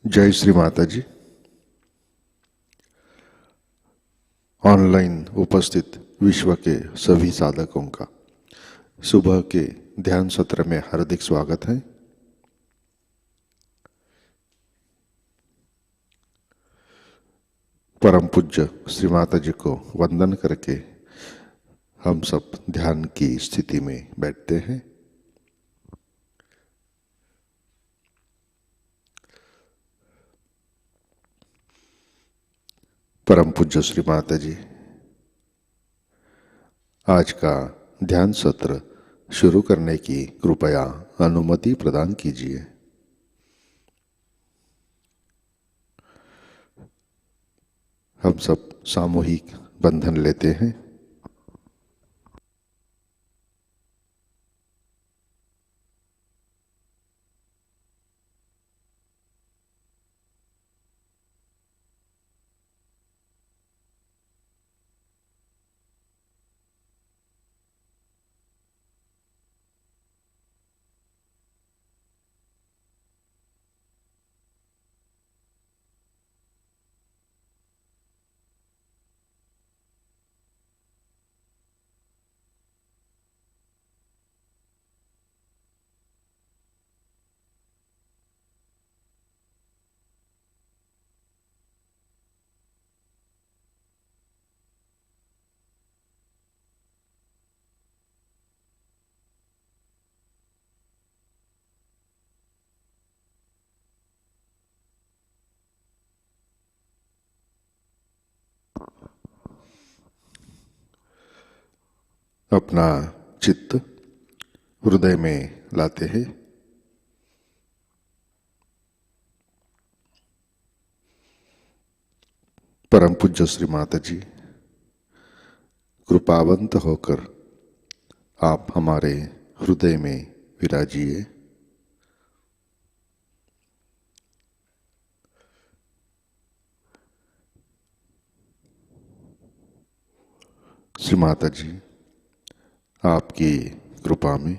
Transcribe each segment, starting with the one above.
जय श्री माताजी। ऑनलाइन उपस्थित विश्व के सभी साधकों का सुबह के ध्यान सत्र में हार्दिक स्वागत है। परम पूज्य श्री माताजी को वंदन करके हम सब ध्यान की स्थिति में बैठते हैं। परम पूज्य श्री माताजी आज का ध्यान सत्र शुरू करने की कृपया अनुमति प्रदान कीजिए। हम सब सामूहिक बंधन लेते हैं। अपना चित्त हृदय में लाते हैं। परम पूज्य श्री माताजी कृपावंत होकर आप हमारे हृदय में विराजिए। श्री माताजी आपकी कृपा में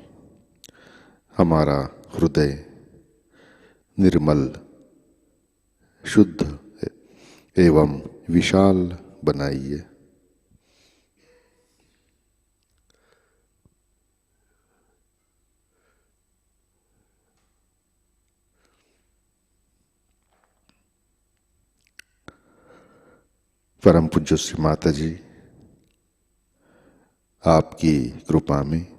हमारा हृदय निर्मल, शुद्ध एवं विशाल बनाइए। परम पूज्य श्री माताजी आपकी कृपा में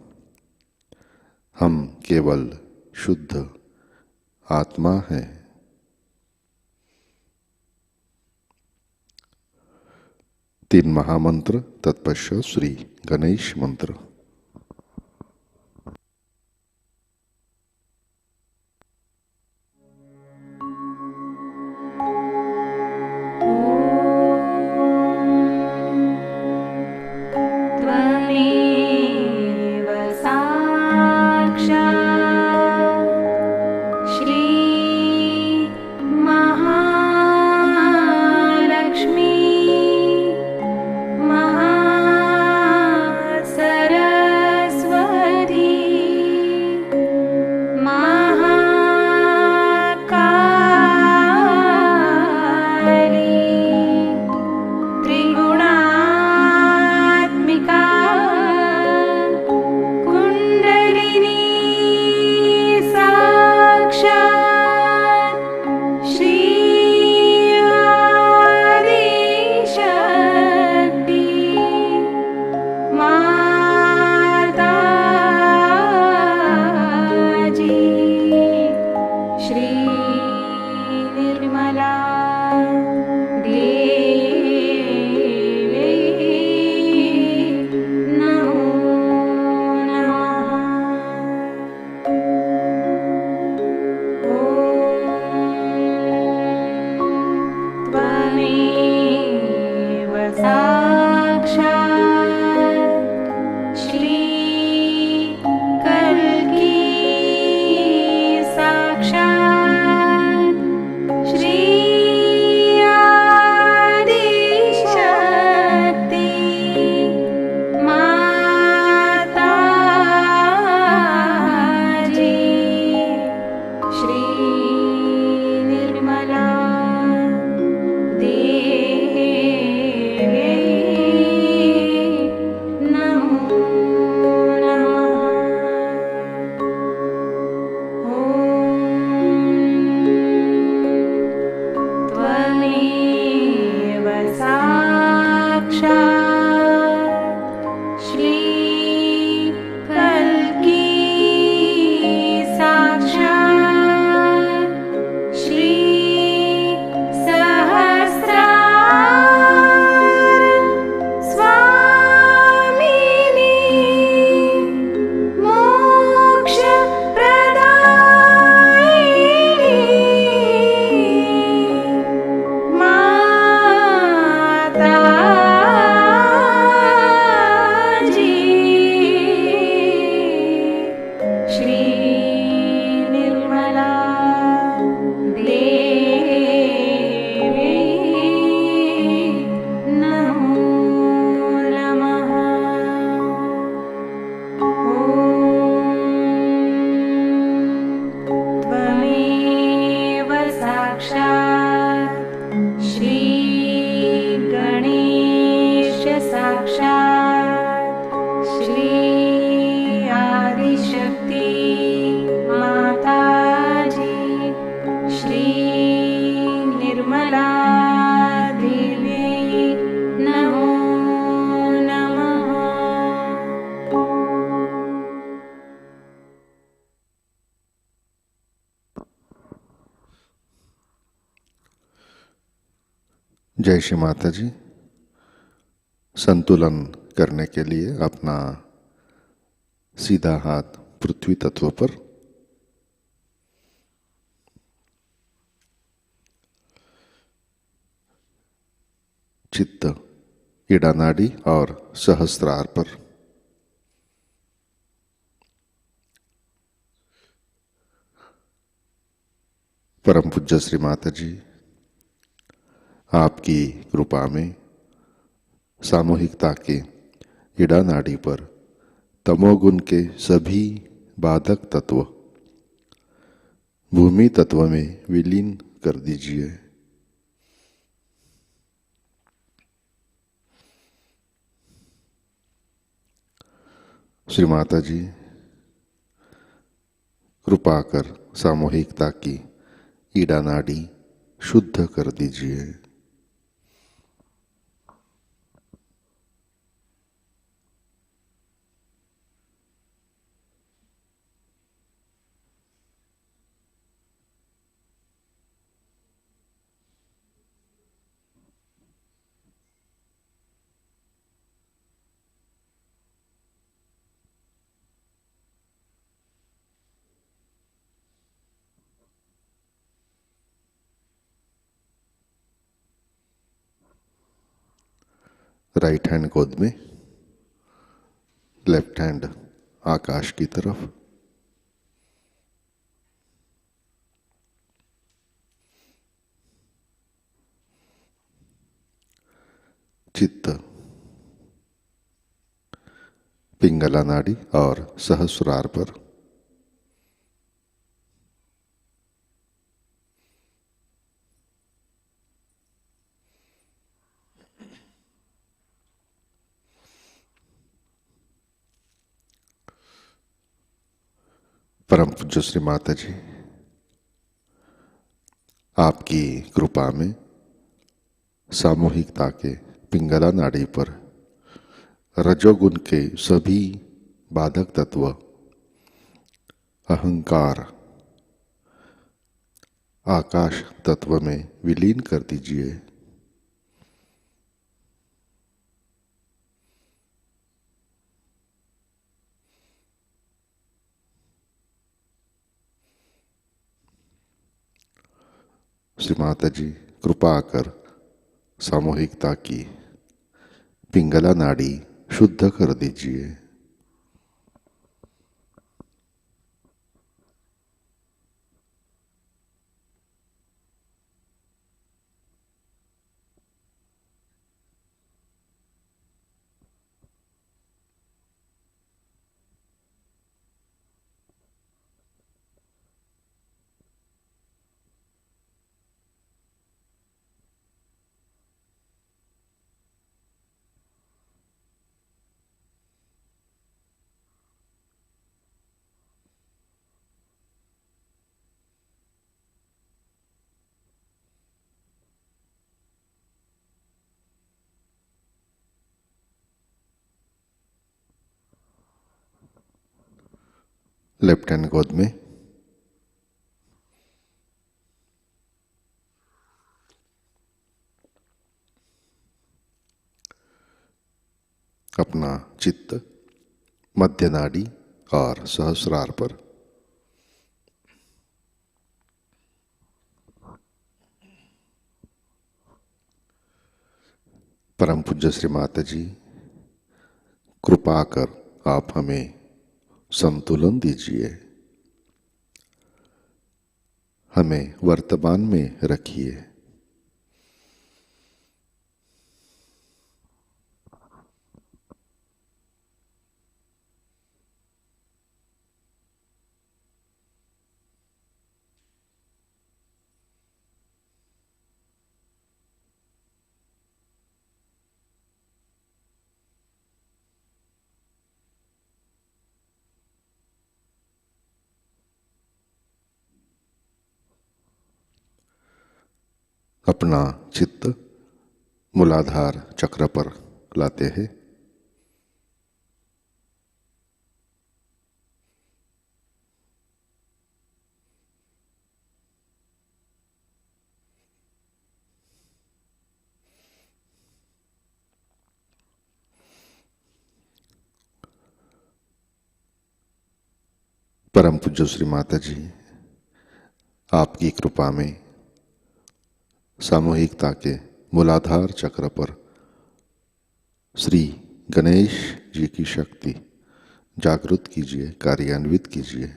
हम केवल शुद्ध आत्मा हैं। तीन महामंत्र तत्पश्चात श्री गणेश मंत्र। Sahasrara जय श्री माता जी। संतुलन करने के लिए अपना सीधा हाथ पृथ्वी तत्व पर, चित्त इड़ा नाड़ी और सहस्रार पर, परम पूज्य श्री माता जी आपकी कृपा में सामूहिकता के इड़ा नाड़ी पर तमोगुण के सभी बाधक तत्व भूमि तत्व में विलीन कर दीजिए। श्री माता जी कृपा कर सामूहिकता की ईड़ा नाड़ी शुद्ध कर दीजिए। राइट हैंड गोद में, लेफ्ट हैंड आकाश की तरफ। चित्त पिंगला नाड़ी और सहस्रार पर, परम पूज्य श्री माता जी आपकी कृपा में सामूहिकता के पिंगला नाड़ी पर रजोगुण के सभी बाधक तत्व अहंकार आकाश तत्व में विलीन कर दीजिए। श्री माता जी कृपा कर सामूहिकता की पिंगला नाड़ी शुद्ध कर दीजिए। लेफ्ट हैंड गोद में, अपना चित्त मध्य नाड़ी और सहस्रार पर, परम पूज्य श्री माता जी कृपा कर आप हमें संतुलन दीजिए, हमें वर्तमान में रखिए। अपना चित्त मूलाधार चक्र पर लाते हैं। परम पूज्य श्री माता जी, आपकी कृपा में सामूहिकता के मूलाधार चक्र पर श्री गणेश जी की शक्ति जागृत कीजिए, कार्यान्वित कीजिए।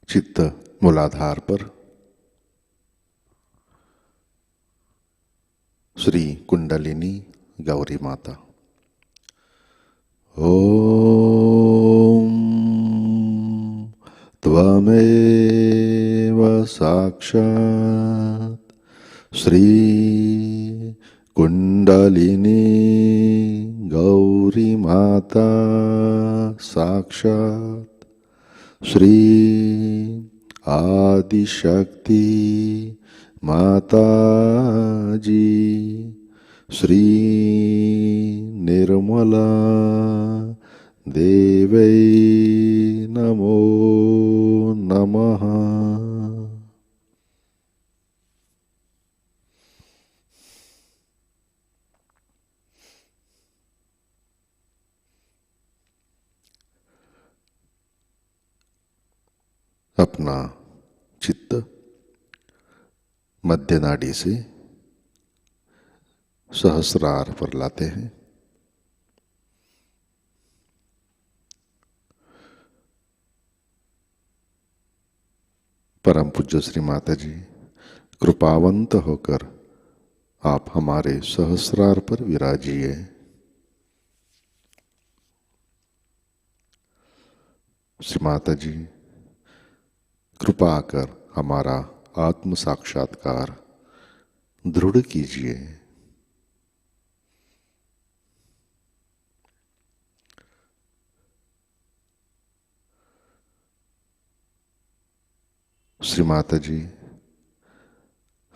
चित्त मूलाधार पर श्री कुंडलिनी गौरी माता। ओम त्वमेव साक्षात् श्री कुंडलिनी गौरी माता, साक्षात् श्री आदिशक्ति माताजी, श्री निर्मला देवै नमो नमः। अपना चित्त मध्य नाड़ी से सहस्रार पर लाते हैं। परम पूज्य श्री माता जी, कृपावंत होकर आप हमारे सहस्रार पर विराजिए। श्री माता जी, कृपा कर हमारा आत्म साक्षात्कार दृढ़ कीजिए। श्री माता जी,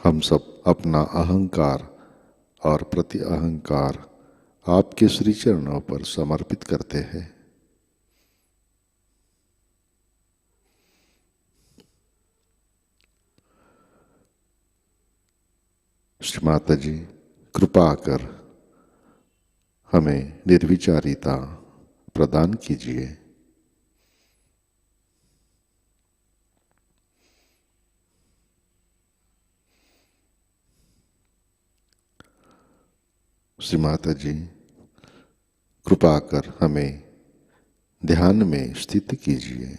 हम सब अपना अहंकार और प्रति अहंकार आपके श्री चरणों पर समर्पित करते हैं। श्री माता जी, कृपा कर हमें निर्विचारिता प्रदान कीजिए। श्री माता जी, कृपा कर हमें ध्यान में स्थित कीजिए।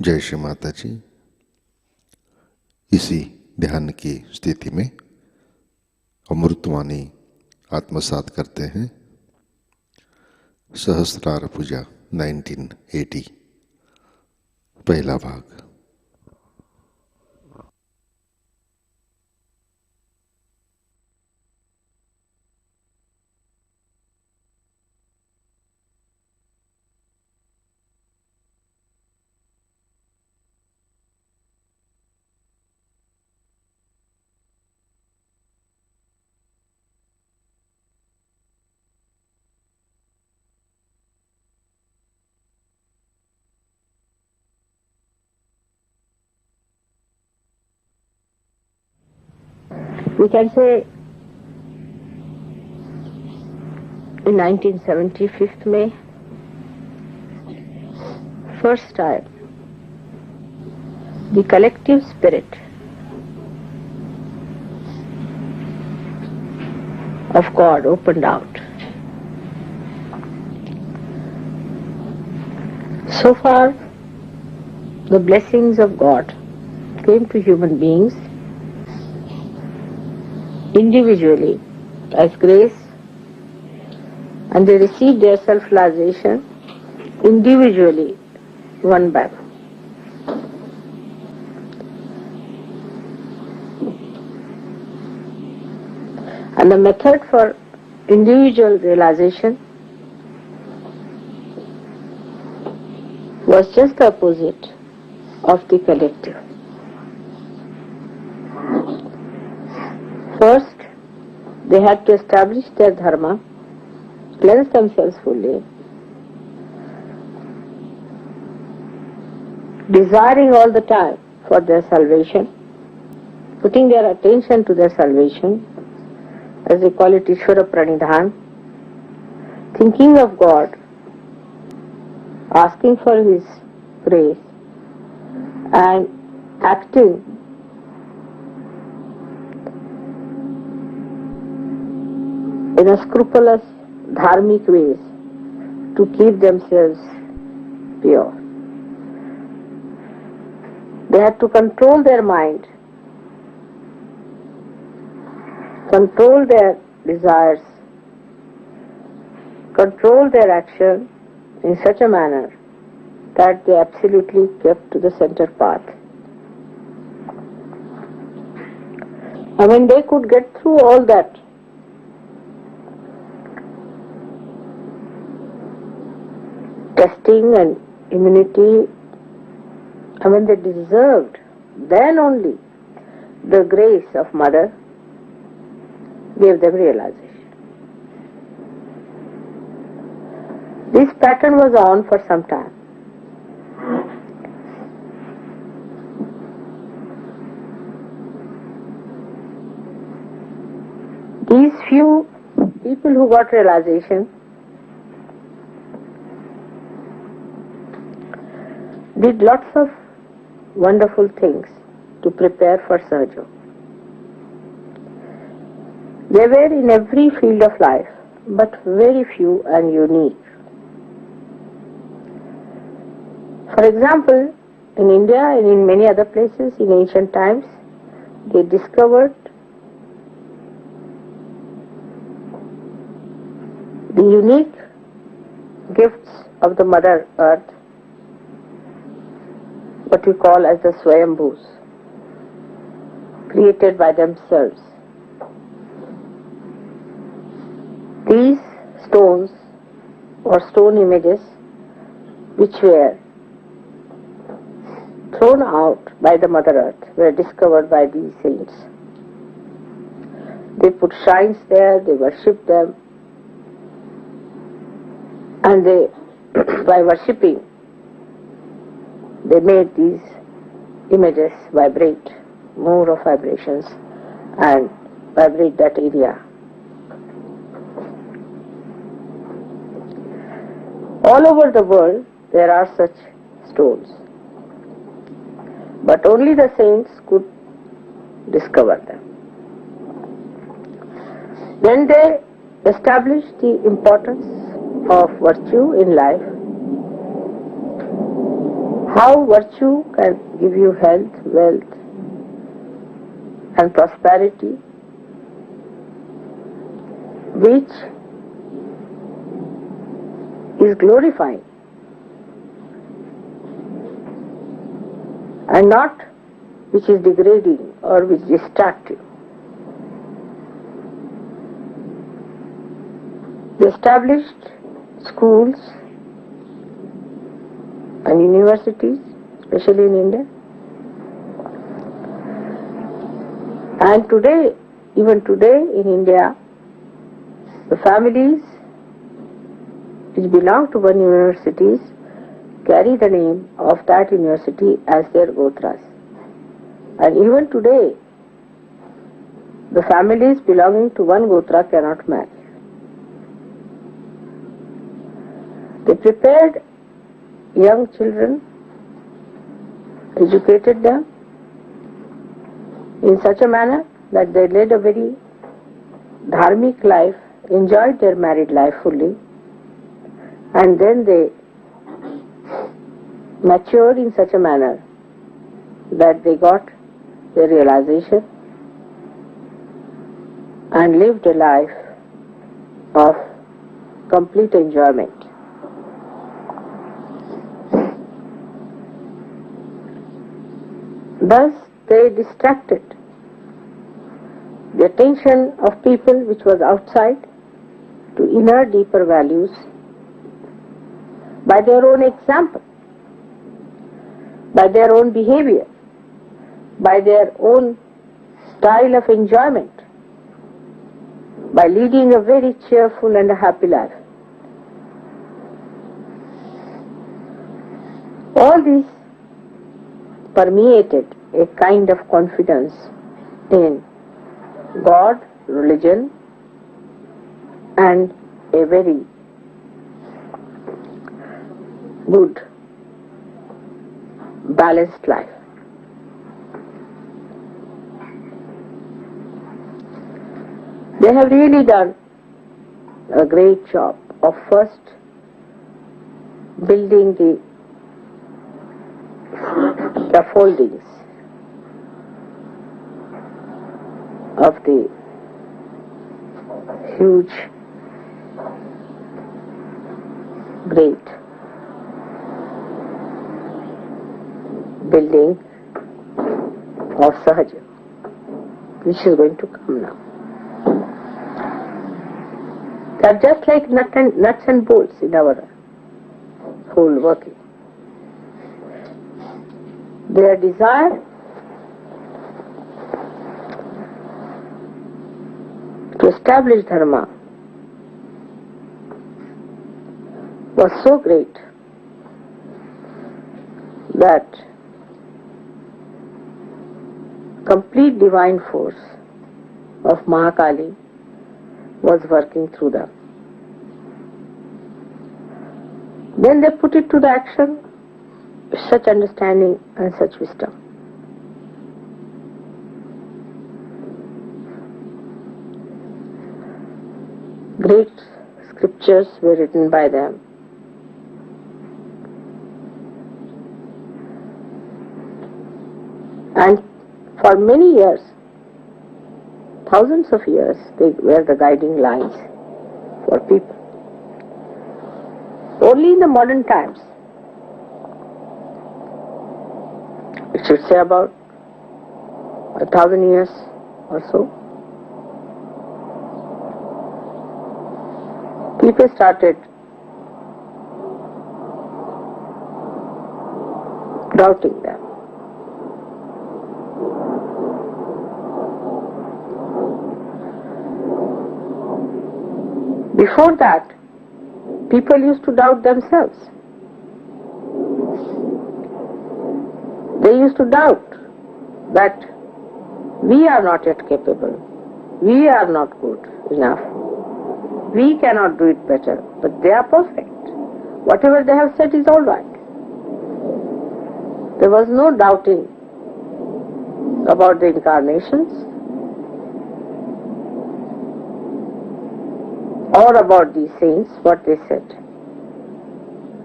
जय श्री माता जी। इसी ध्यान की स्थिति में अमृतवाणी आत्मसात करते हैं। सहस्रार पूजा 1980 पहला भाग। We can say in 1970, 5th May, first time, the collective spirit of God opened out. So far, the blessings of God came to human beings individually as grace, and they received their self-realization individually, one by one. And the method for individual realization was just the opposite of the collective. First, they had to establish their dharma, cleanse themselves fully, desiring all the time for their salvation, putting their attention to their salvation, as they call it Ishvara Pranidhan, thinking of God, asking for His praise, and acting in a scrupulous dharmic ways to keep themselves pure. They had to control their mind, control their desires, control their action in such a manner that they absolutely kept to the center path. And when they could get through all that, testing and immunity, and when they deserved, then only the grace of Mother gave them realization. This pattern was on for some time. These few people who got realization did lots of wonderful things to prepare for Sahajayoga. They were in every field of life, but very few and unique. For example, in India and in many other places in ancient times, they discovered the unique gifts of the Mother Earth, what we call as the Swayambhus, created by themselves. These stones or stone images which were thrown out by the Mother Earth were discovered by these saints. They put shrines there, they worshipped them, and they, by worshipping, they made these images vibrate, more of vibrations, and vibrate that area. All over the world there are such stones, but only the saints could discover them. Then they established the importance of virtue in life, how virtue can give you health, wealth and prosperity, which is glorifying and not which is degrading or which distracts you. The established schools and universities, especially in India, and today, even today in India, the families which belong to one universities carry the name of that university as their gotras. And even today, the families belonging to one gotra cannot marry. They prepared young children, educated them in such a manner that they led a very dharmic life, enjoyed their married life fully, and then they matured in such a manner that they got their realization and lived a life of complete enjoyment. Thus, they distracted the attention of people which was outside to inner deeper values by their own example, by their own behavior, by their own style of enjoyment, by leading a very cheerful and a happy life. All this permeated a kind of confidence in God, religion, and a very good, balanced life. They have really done a great job of first building the scaffoldings of the huge, great building of Sahajayoga, which is going to come now. They are just like nuts and bolts in our whole working. Their desire to establish dharma was so great that complete divine force of Mahakali was working through them. Then they put it to the action with such understanding and such wisdom. Great scriptures were written by them. And for many years, thousands of years, they were the guiding lines for people. Only in the modern times, it should say about 1,000 years or so, people started doubting them. Before that, people used to doubt themselves. They used to doubt that we are not yet capable, we are not good enough, we cannot do it better, but they are perfect. Whatever they have said is all right. There was no doubting about the incarnations or about these saints, what they said.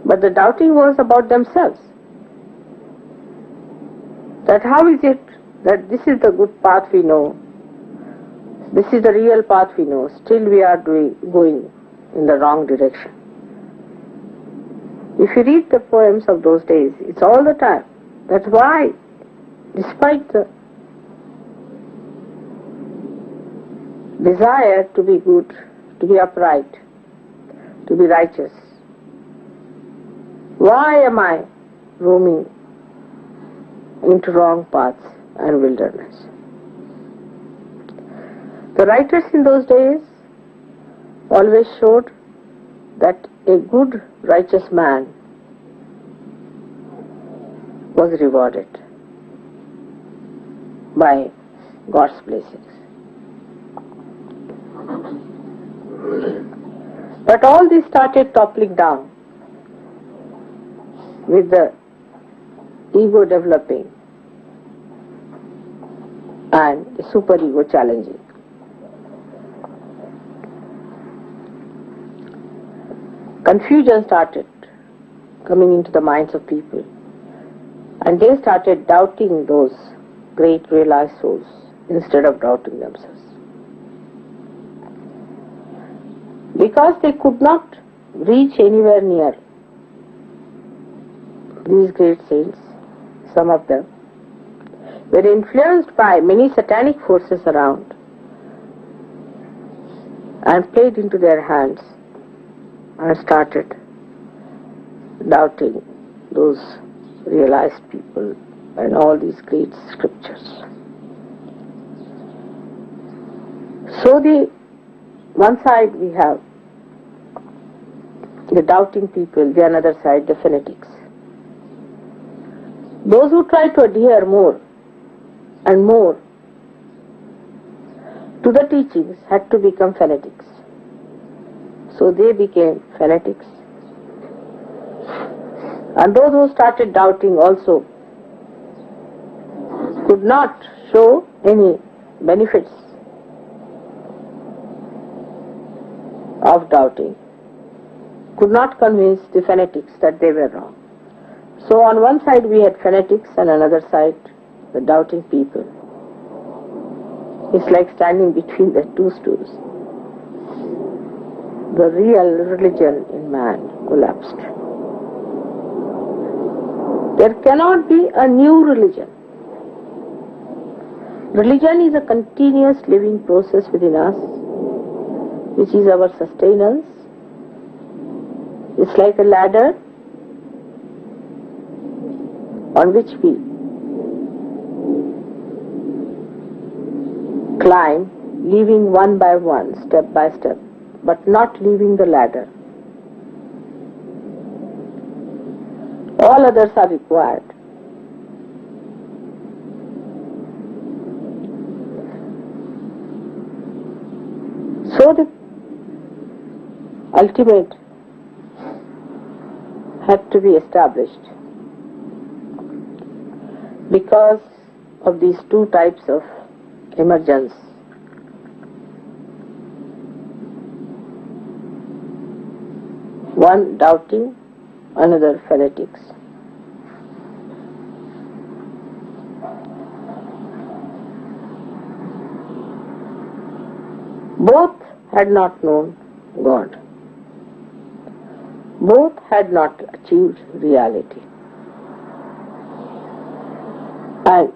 But the doubting was about themselves. That how is it that this is the good path we know, this is the real path we know, still we are going in the wrong direction. If you read the poems of those days, it's all the time. That's why, despite the desire to be good, to be upright, to be righteous, why am I roaming into wrong paths and wilderness? The writers in those days always showed that a good, righteous man was rewarded by God's blessings. But all this started toppling down with the ego developing and the superego challenging. Confusion started coming into the minds of people, and they started doubting those great realized souls instead of doubting themselves. Because they could not reach anywhere near these great saints, some of them were influenced by many satanic forces around and played into their hands and started doubting those realized people and all these great scriptures. So one side we have the doubting people, the another side the fanatics. Those who try to adhere more and more to the teachings had to become fanatics. So they became fanatics. And those who started doubting also could not show any benefits of doubting, could not convince the fanatics that they were wrong. So on one side we had fanatics and another side the doubting people. It's like standing between the two stools. The real religion in man collapsed. There cannot be a new religion. Religion is a continuous living process within us, which is our sustenance. It's like a ladder on which we climb, leaving one by one, step by step, but not leaving the ladder. All others are required. So the ultimate had to be established because of these two types of emergence. One doubting, another fanatics. Both had not known God. Both had not achieved reality. And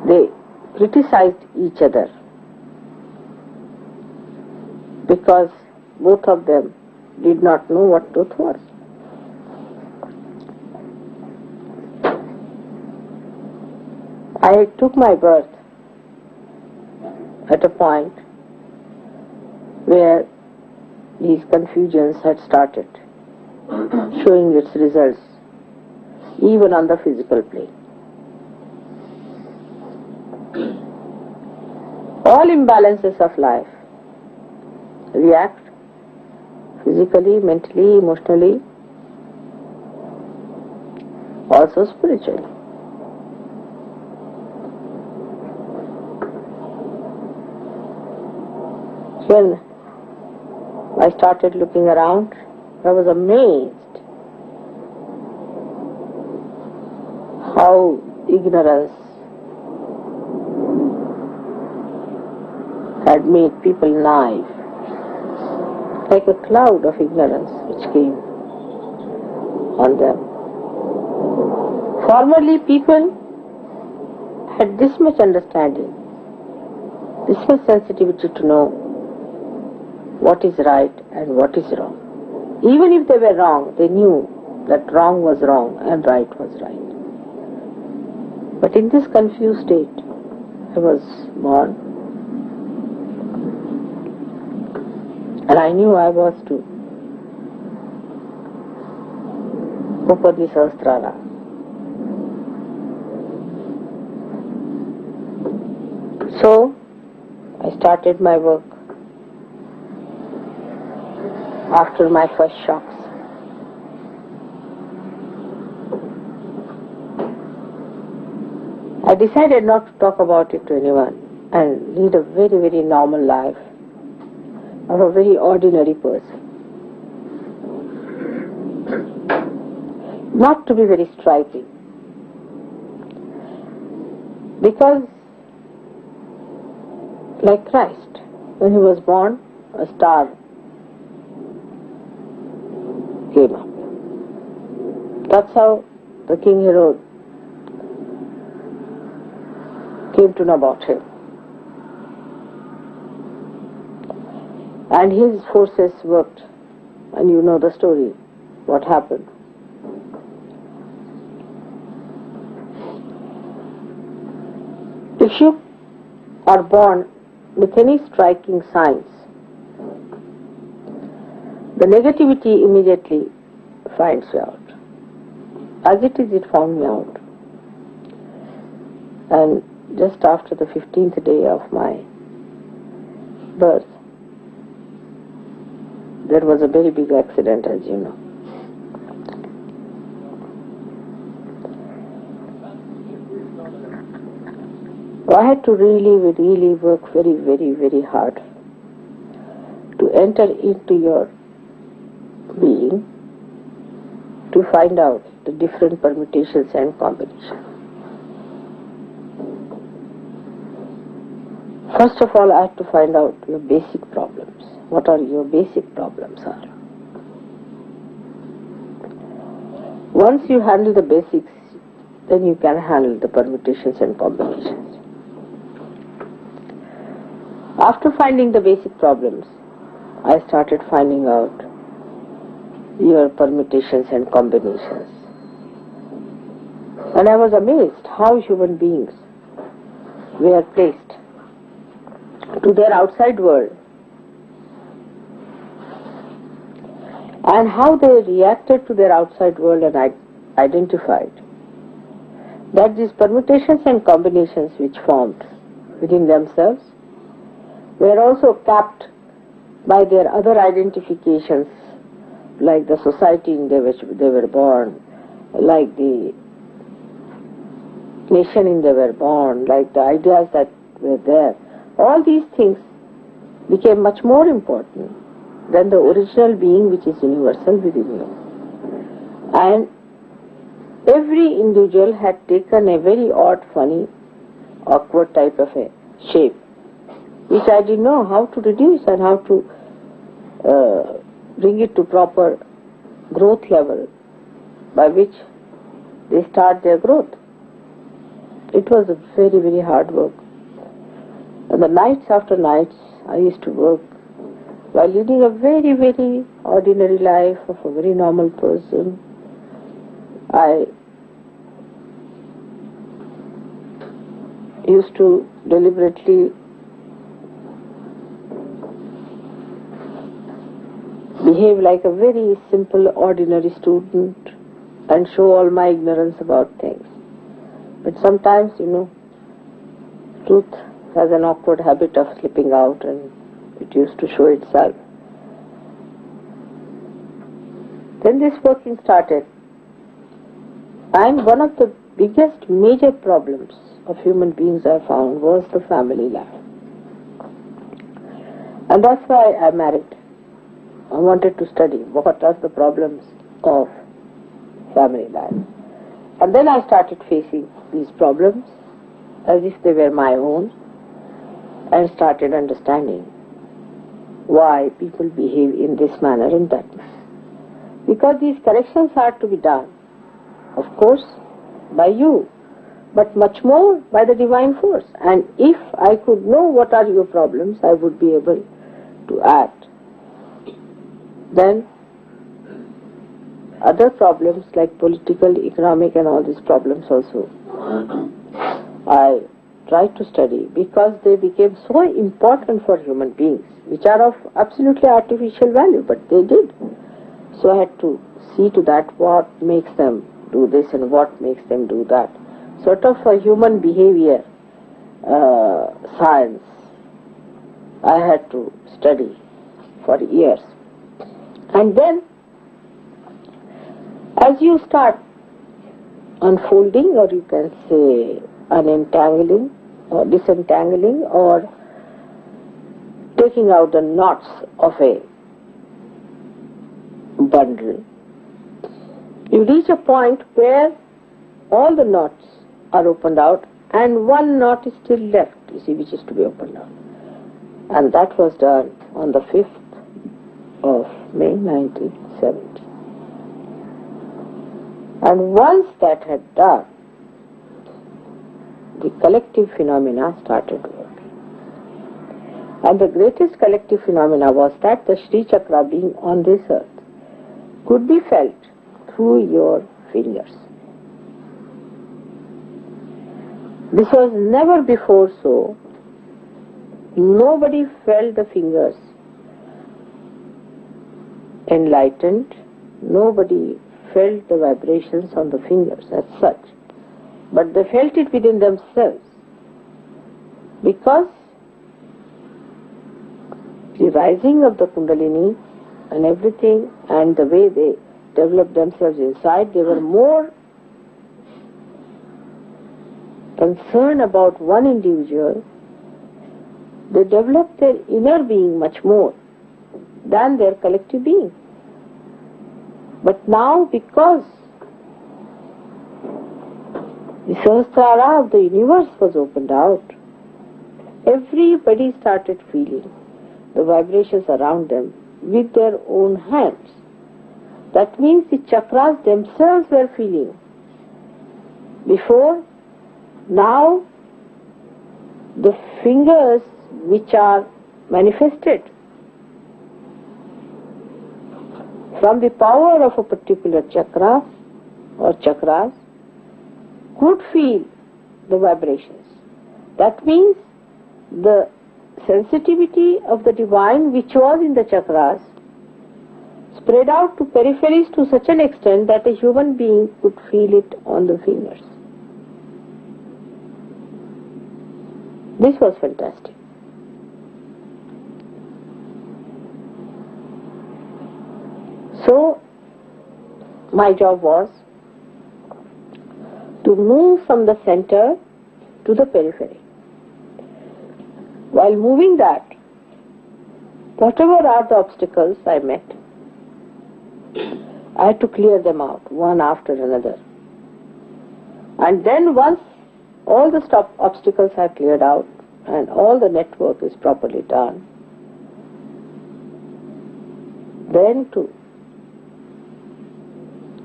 they criticized each other because both of them did not know what truth was. I took my birth at a point where these confusions had started showing its results even on the physical plane. All imbalances of life react physically, mentally, emotionally, also spiritually. When I started looking around, I was amazed how ignorance had made people naive, like a cloud of ignorance which came on them. Formerly people had this much understanding, this much sensitivity to know what is right and what is wrong. Even if they were wrong, they knew that wrong was wrong and right was right. But in this confused state, I was born, and I knew I was to open the Sahasrara. So, I started my work after my first shocks. I decided not to talk about it to anyone and lead a very, very normal life of a very ordinary person. Not to be very striking. Because, like Christ, when he was born, a star came up. That's how the King Herod came to know about him. And his forces worked, and you know the story, what happened. If you are born with any striking signs, the negativity immediately finds you out. As it is, it found me out. And just after the 15th day of my birth, there was a very big accident, as you know. I had to really work very hard to enter into your being to find out the different permutations and combinations. First of all, I had to find out your basic problems. What are your basic problems are. Once you handle the basics, then you can handle the permutations and combinations. After finding the basic problems, I started finding out your permutations and combinations. And I was amazed how human beings were placed to their outside world and how they reacted to their outside world, and I identified that these permutations and combinations which formed within themselves were also capped by their other identifications, like the society in which they were born, like the nation in they were born, like the ideas that were there. All these things became much more important than the original being which is universal within you. And every individual had taken a very odd, funny, awkward type of a shape, which I didn't know how to reduce and how to bring it to proper growth level by which they start their growth. It was a very hard work. And the nights after nights I used to work while leading a very ordinary life of a very normal person. I used to deliberately behave like a very simple ordinary student and show all my ignorance about things. But sometimes, truth has an awkward habit of slipping out, and it used to show itself. Then this working started, and one of the biggest major problems of human beings I found was the family life. And that's why I married. I wanted to study what are the problems of family life. And then I started facing these problems as if they were my own, and started understanding why people behave in this manner and that manner. Because these corrections are to be done, of course, by you, but much more by the divine force. And if I could know what are your problems, I would be able to act. Then other problems like political, economic and all these problems also, I tried to study because they became so important for human beings, which are of absolutely artificial value, but they did. So I had to see to that what makes them do this and what makes them do that. Sort of a human behavior science I had to study for years. And then as you start unfolding, or you can say unentangling or disentangling or taking out the knots of a bundle, you reach a point where all the knots are opened out and one knot is still left, you see, which is to be opened out. And that was done on the 5th of May 1970. And once that had done, the collective phenomena started working. And the greatest collective phenomena was that the Shri Chakra being on this earth could be felt through your fingers. This was never before so. Nobody felt the fingers enlightened. Nobody felt the vibrations on the fingers as such. But they felt it within themselves. Because the rising of the Kundalini and everything and the way they developed themselves inside, they were more concerned about one individual. They developed their inner being much more than their collective being. But now, because the Sahasrara of the universe was opened out, everybody started feeling the vibrations around them with their own hands. That means the chakras themselves were feeling. Before, now, the fingers which are manifested from the power of a particular chakra or chakras could feel the vibrations. That means the sensitivity of the divine which was in the chakras spread out to peripheries to such an extent that a human being could feel it on the fingers. This was fantastic. So, my job was to move from the center to the periphery. While moving that, whatever are the obstacles I met, I had to clear them out, one after another. And then once all the obstacles are cleared out and all the network is properly done, then to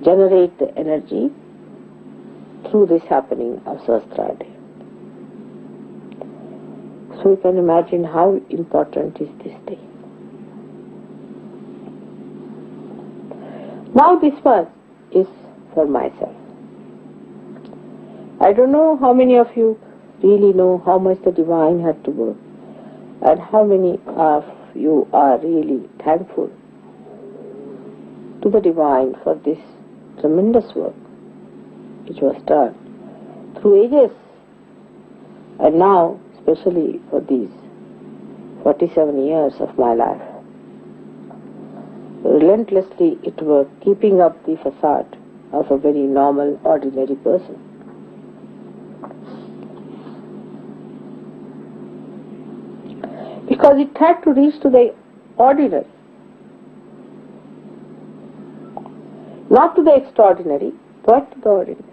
generate the energy through this happening of Sahasrara. So you can imagine how important is this day. Now this one is for myself. I don't know how many of you really know how much the divine had to work, and how many of you are really thankful to the divine for this tremendous work which was done through ages, and now especially for these 47 years of my life. Relentlessly it worked, keeping up the facade of a very normal, ordinary person. Because it had to reach to the ordinary, not to the extraordinary, but to the ordinary.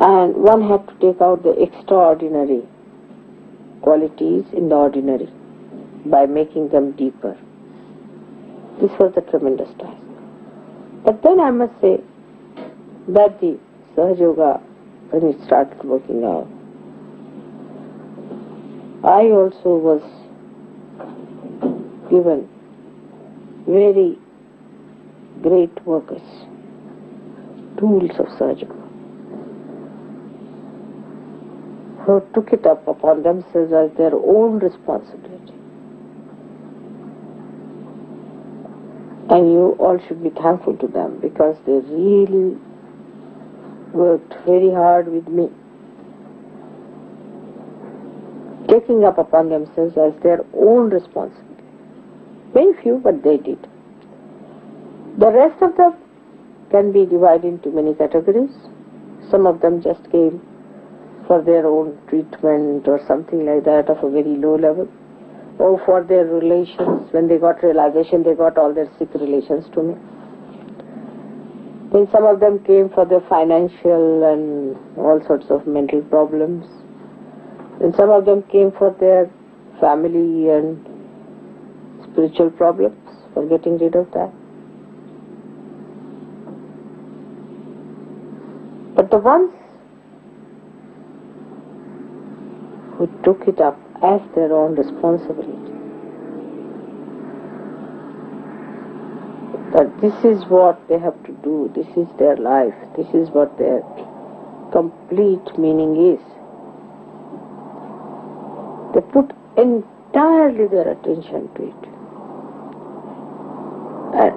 And one had to take out the extraordinary qualities in the ordinary by making them deeper. This was a tremendous task. But then I must say that the Sahajayoga, when it started working out, I also was given very great workers, tools of Sahajayoga, who took it up upon themselves as their own responsibility. And you all should be thankful to them because they really worked very hard with me, taking up upon themselves as their own responsibility. Very few, but they did. The rest of them can be divided into many categories. Some of them just came for their own treatment or something like that of a very low level, or for their relations. When they got realization, they got all their sick relations to me. Then some of them came for their financial and all sorts of mental problems. Then some of them came for their family and spiritual problems, for getting rid of that. But the ones who took it up as their own responsibility, that this is what they have to do, this is their life, this is what their complete meaning is. They put entirely their attention to it. And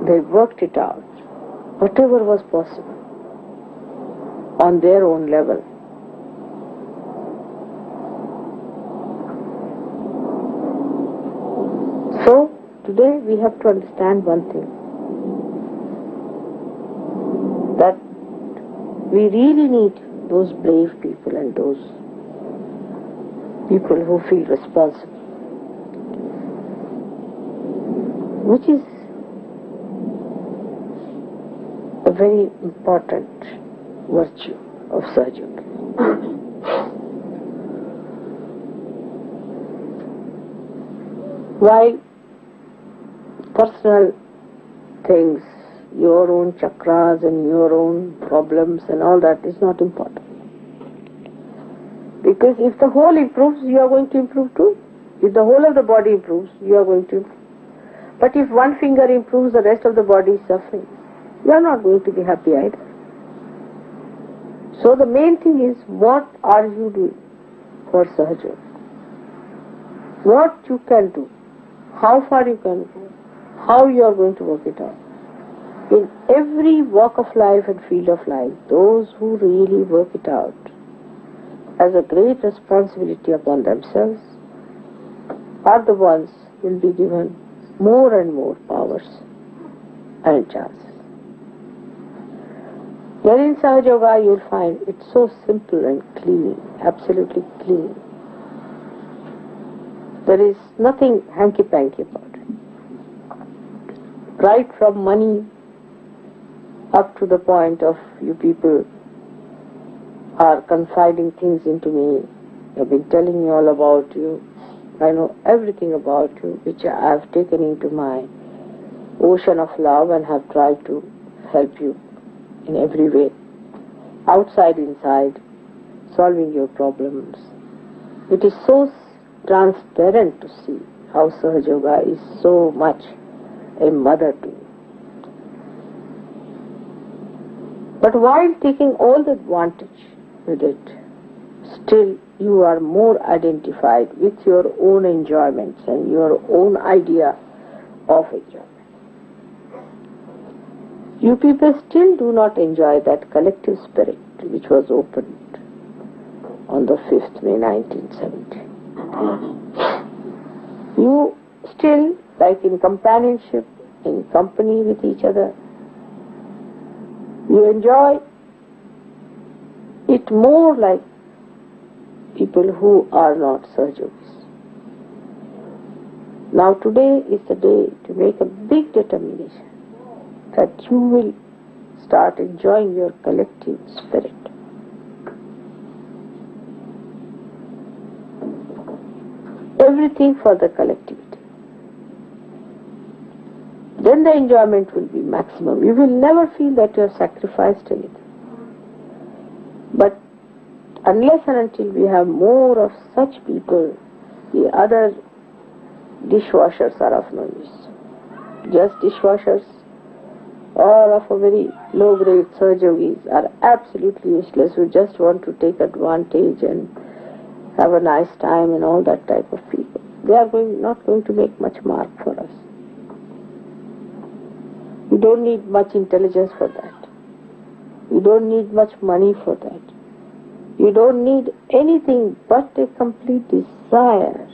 they worked it out, whatever was possible, on their own level. So, today we have to understand one thing, that we really need those brave people and those people who feel responsible, which is a very important virtue of Sahajayoga. While personal things, your own chakras and your own problems and all that is not important. Because if the whole improves, you are going to improve too. If the whole of the body improves, you are going to improve. But if one finger improves, the rest of the body is suffering. You are not going to be happy either. So the main thing is, what are you doing for Sahajayoga? What you can do, how far you can go, how you are going to work it out. In every walk of life and field of life, those who really work it out as a great responsibility upon themselves are the ones who will be given more and more powers and chances. Here in Sahajayoga you will find it's so simple and clean, absolutely clean. There is nothing hanky-panky about it. Right from money up to the point of you people are confiding things into me. I've been telling you all about you. I know everything about you, which I have taken into my ocean of love and have tried to help you in every way, outside, inside, solving your problems. It is so transparent to see how Sahajayoga is so much a mother to you. But while taking all the advantage with it, still you are more identified with your own enjoyments and your own idea of enjoyment. You people still do not enjoy that collective spirit which was opened on the 5th May 1970. You still, like in companionship, in company with each other, you enjoy it more like people who are not Sahajogis. Now today is the day to make a big determination that you will start enjoying your collective spirit. Everything for the collectivity. Then the enjoyment will be maximum. You will never feel that you have sacrificed anything. But unless and until we have more of such people, the other dishwashers are of no use. Just dishwashers or of a very low grade Sahajayogis are absolutely useless, who just want to take advantage and have a nice time and all that type of people. They are not going to make much mark for us. You don't need much intelligence for that. You don't need much money for that. You don't need anything but a complete desire.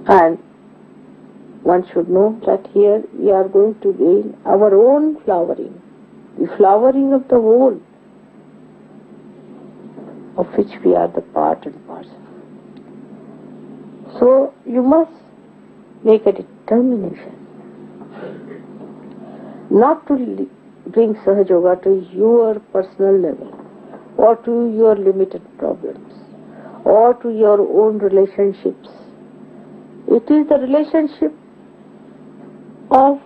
And one should know that here we are going to gain our own flowering, the flowering of the whole, of which we are the part and parcel. So you must make a determination not to bring Sahajayoga to your personal level, or to your limited problems, or to your own relationships. It is the relationship of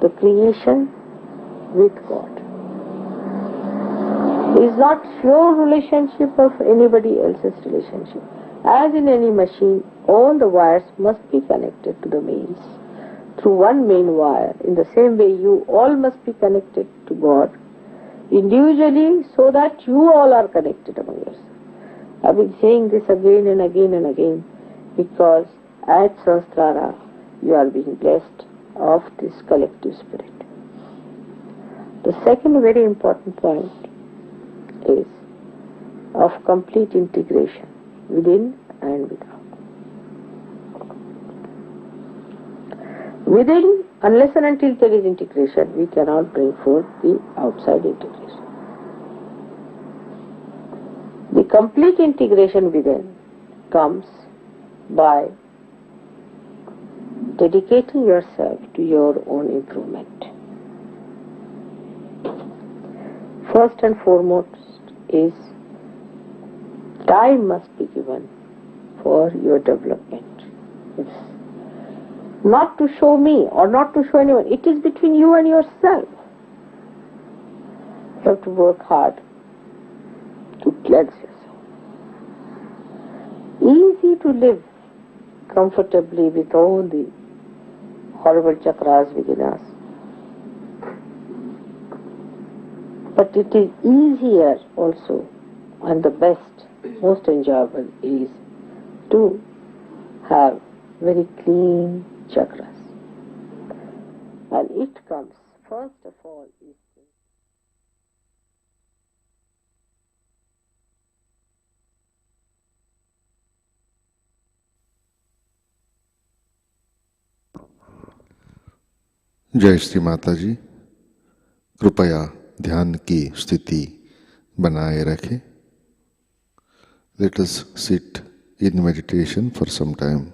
the creation with God. It is not your relationship of anybody else's relationship. As in any machine, all the wires must be connected to the mains through one main wire. In the same way, you all must be connected to God individually, so that you all are connected among yourselves. I've been saying this again and again and again, because at Sahasrara you are being blessed of this collective spirit. The second very important point is of complete integration within and without. Within, unless and until there is integration, we cannot bring forth the outside integration. The complete integration within comes by dedicating yourself to your own improvement. First and foremost is time must be given for your development. It's not to show me or not to show anyone. It is between you and yourself. You have to work hard to cleanse yourself. Easy to live comfortably with all the horrible chakras within us. But it is easier also, and the best, most enjoyable is to have very clean chakras. And it comes, first of all, is जय श्री माता जी। कृपया ध्यान की स्थिति बनाए रखें। Let us sit in meditation for some time.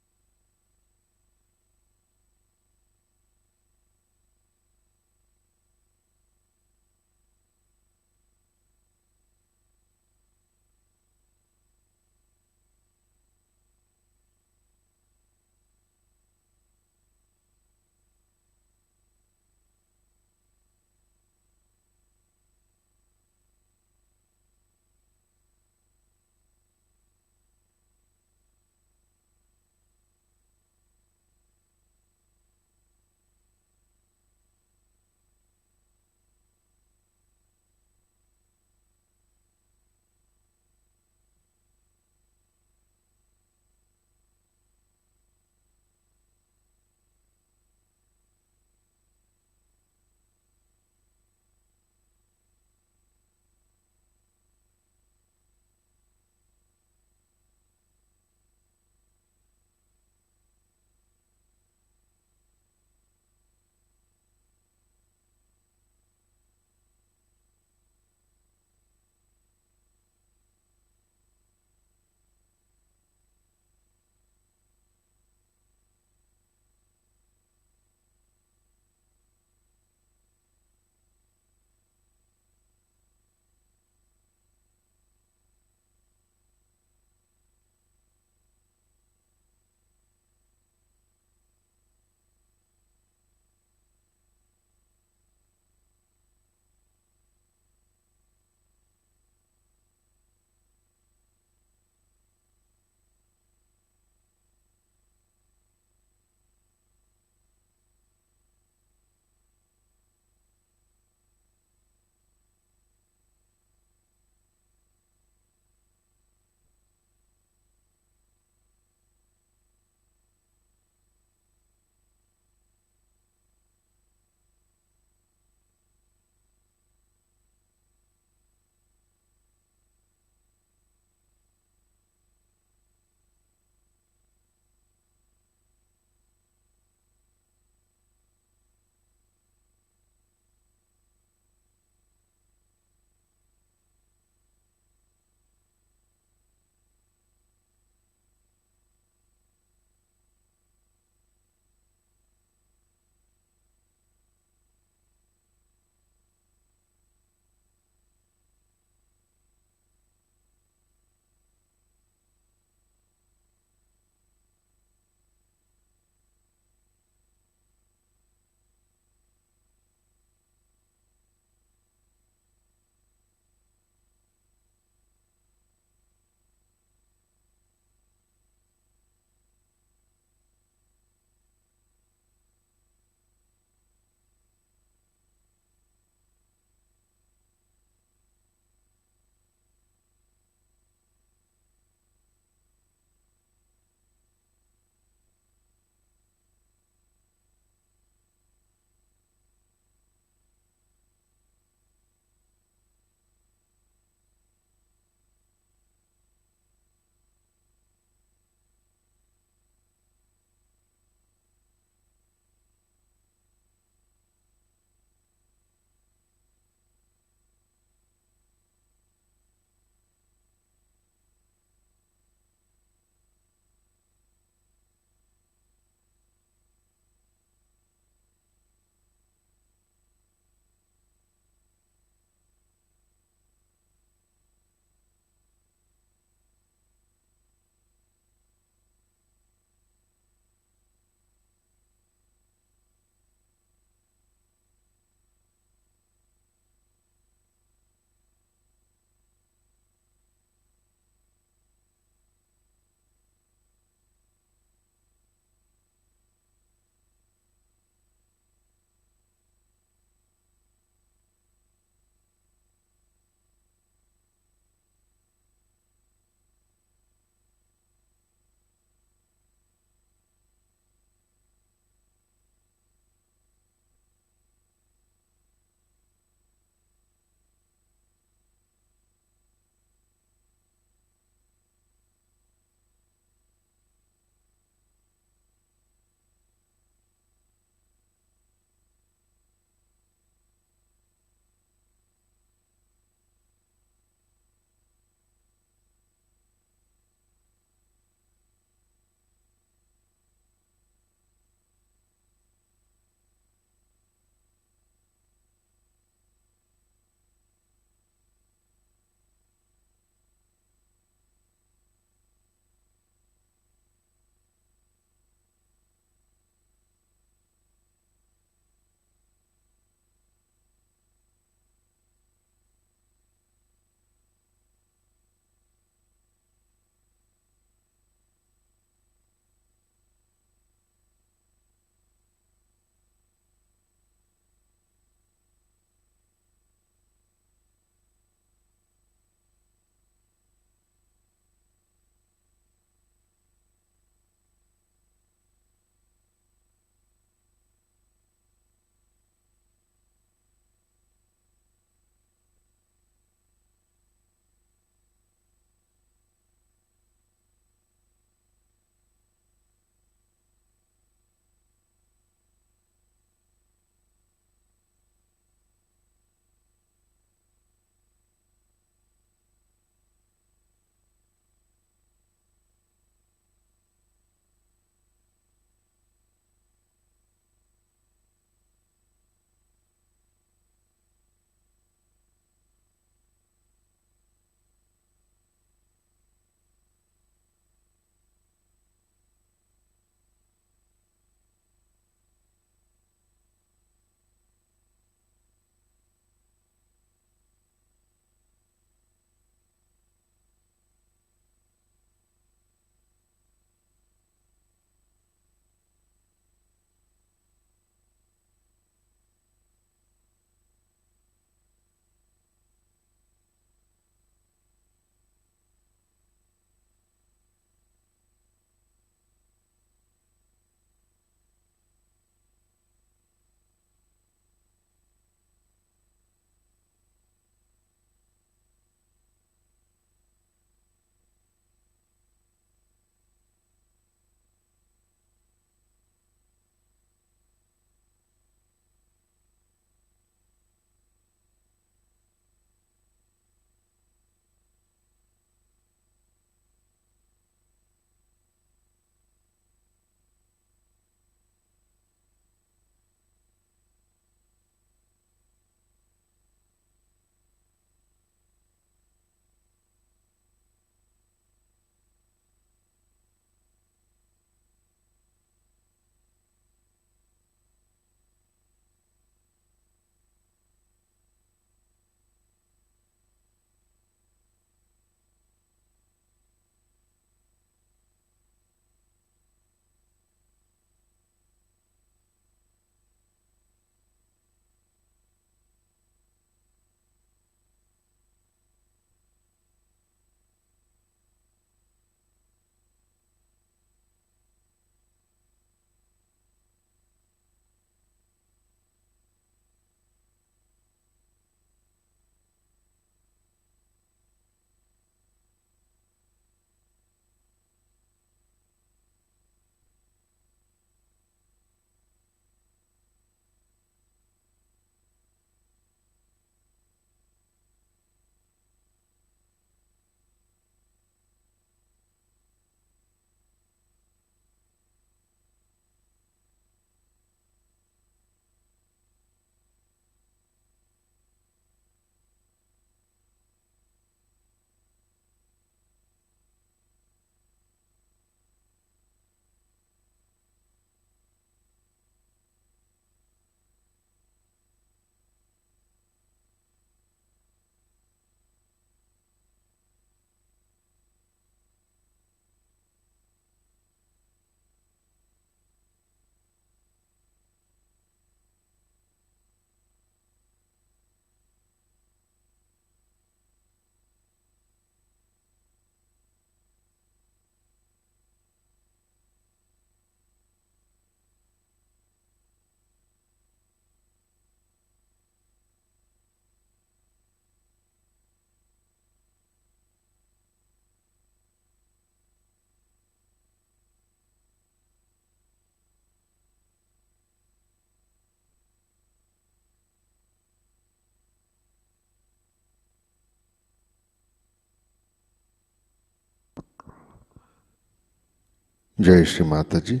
जय श्री माता जी।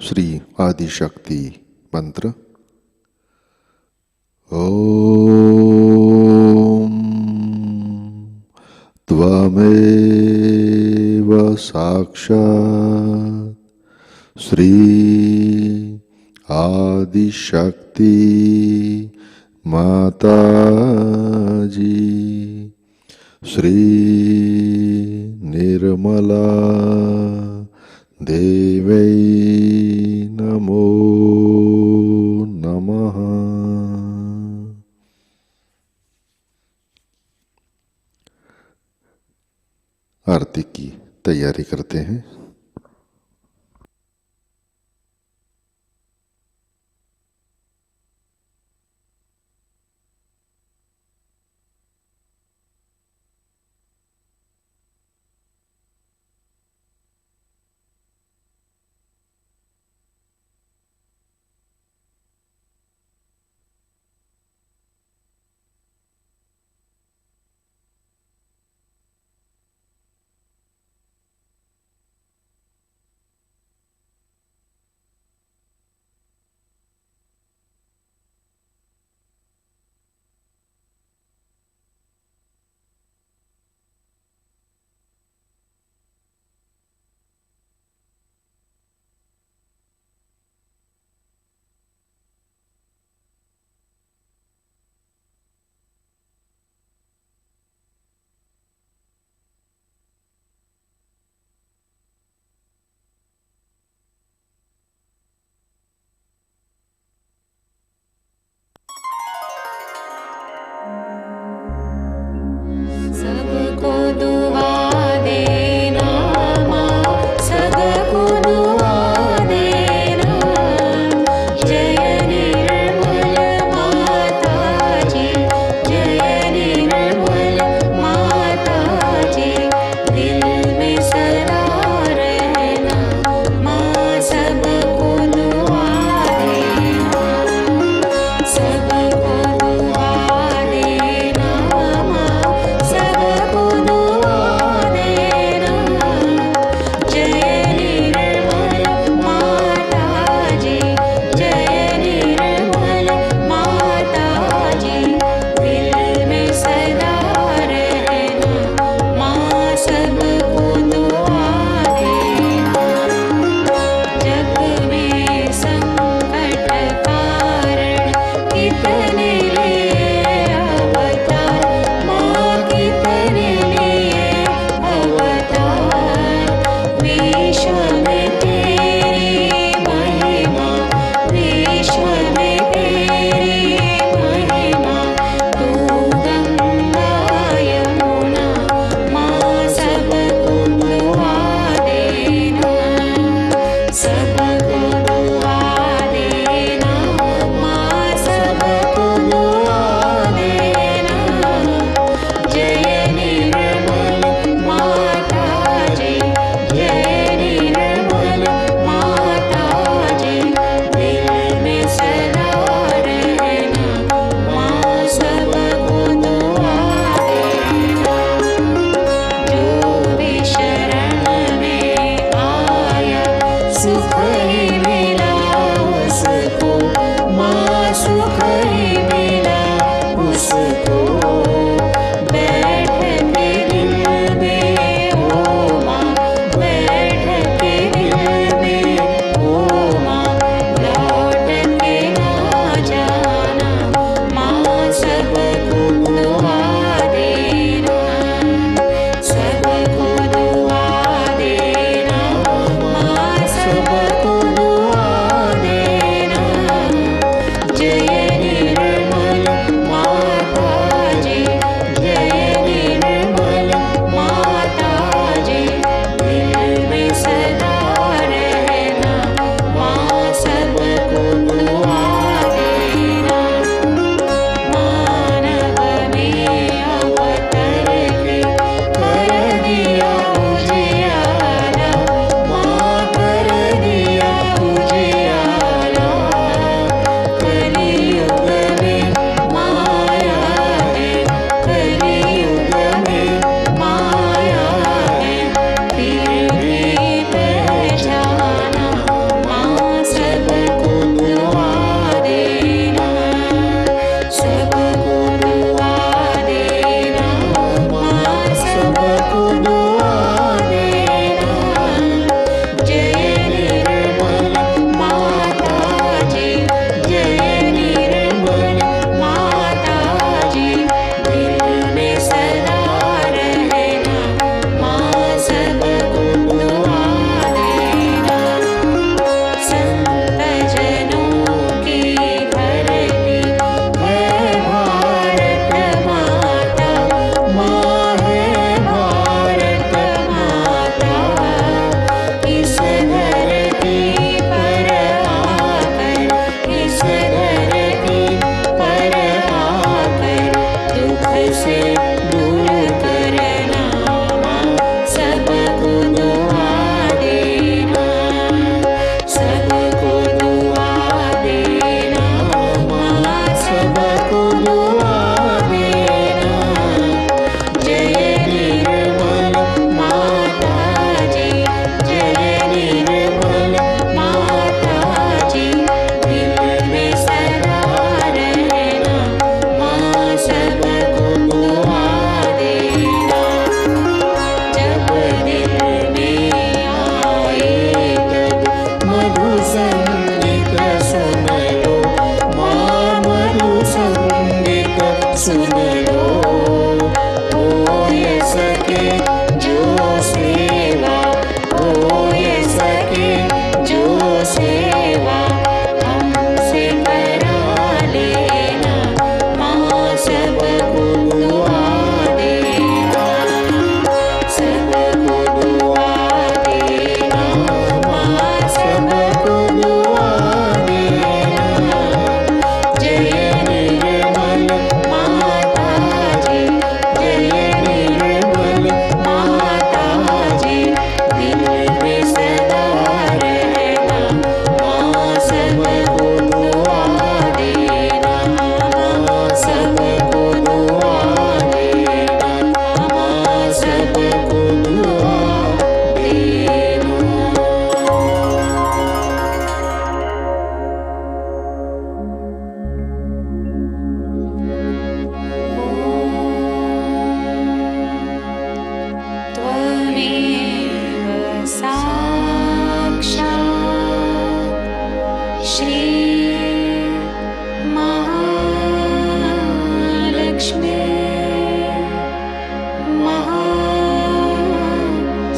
श्री आदि शक्ति मंत्र। ओम त्वमेव साक्षात् श्री आदि शक्ति माताजी श्री निर्मला देवै नमो नमः। आरती की तैयारी करते हैं। सुन लो, हो ये सके जो सेवा, हो ये सके जो सेवा हमसे करा लेना, माँ सबको दुआ देना, सबको दुआ देना, माँ सबको दुआ देना। जय निर्मल माताजी, जय निर्मल माताजी, दिल में सदा रहना, माँ सबको दुआ देना, माँ सबको दुआ देना, माँ सबको दुआ देना। त्वमेव साक्षात् श्री महालक्ष्मी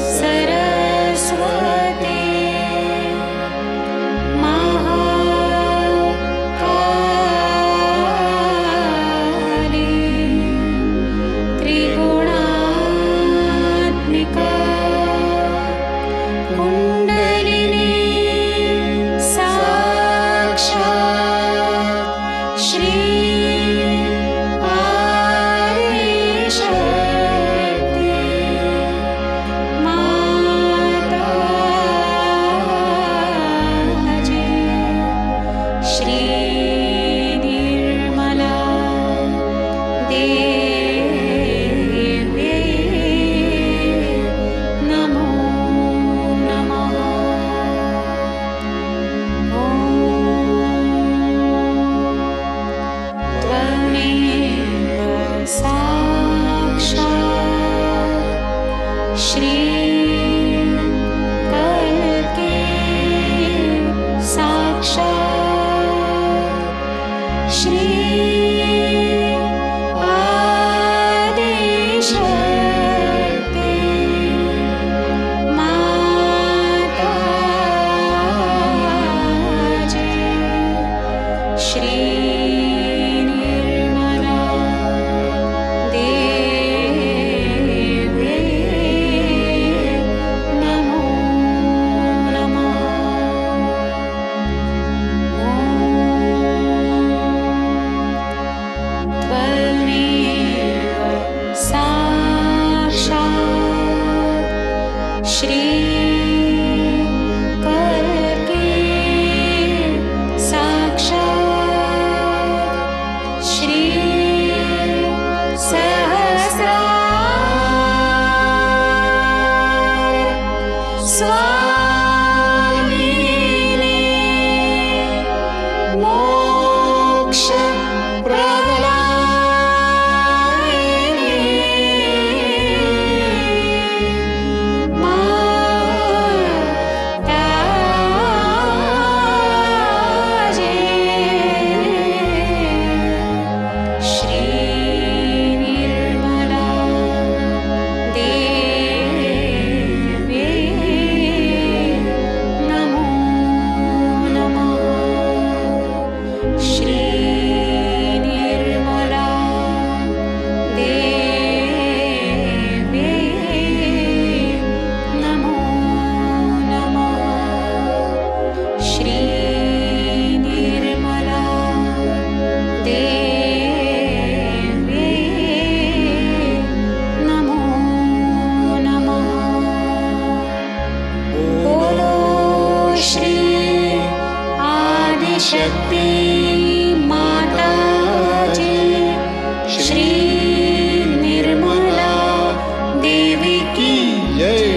सरस्वती महाकाली त्रिगुणात्मिका कुण्डलिनी साक्षात् श्री आदिशक्ति माताजी, श्री निर्मला देवी नमो नमः। त्वमेव साक्षात् श्री कल्के साक्षात् श्री आदिशक्ति माताजी, श्री निर्मला देवी नमो नमः। त्वमेव साक्षात् श्री कल्के साक्षात् श्री सहस्रार स्वामिनी मोक्ष प्रदायिनी माताजी, श्री निर्मला देवी नमो नमः। श्री निर्मला देवी नमो नमः। श्री निर्मला देवी नमो नमः। बोलो श्री आदिशक्ति माताजी, श्री निर्मला देवी की जय।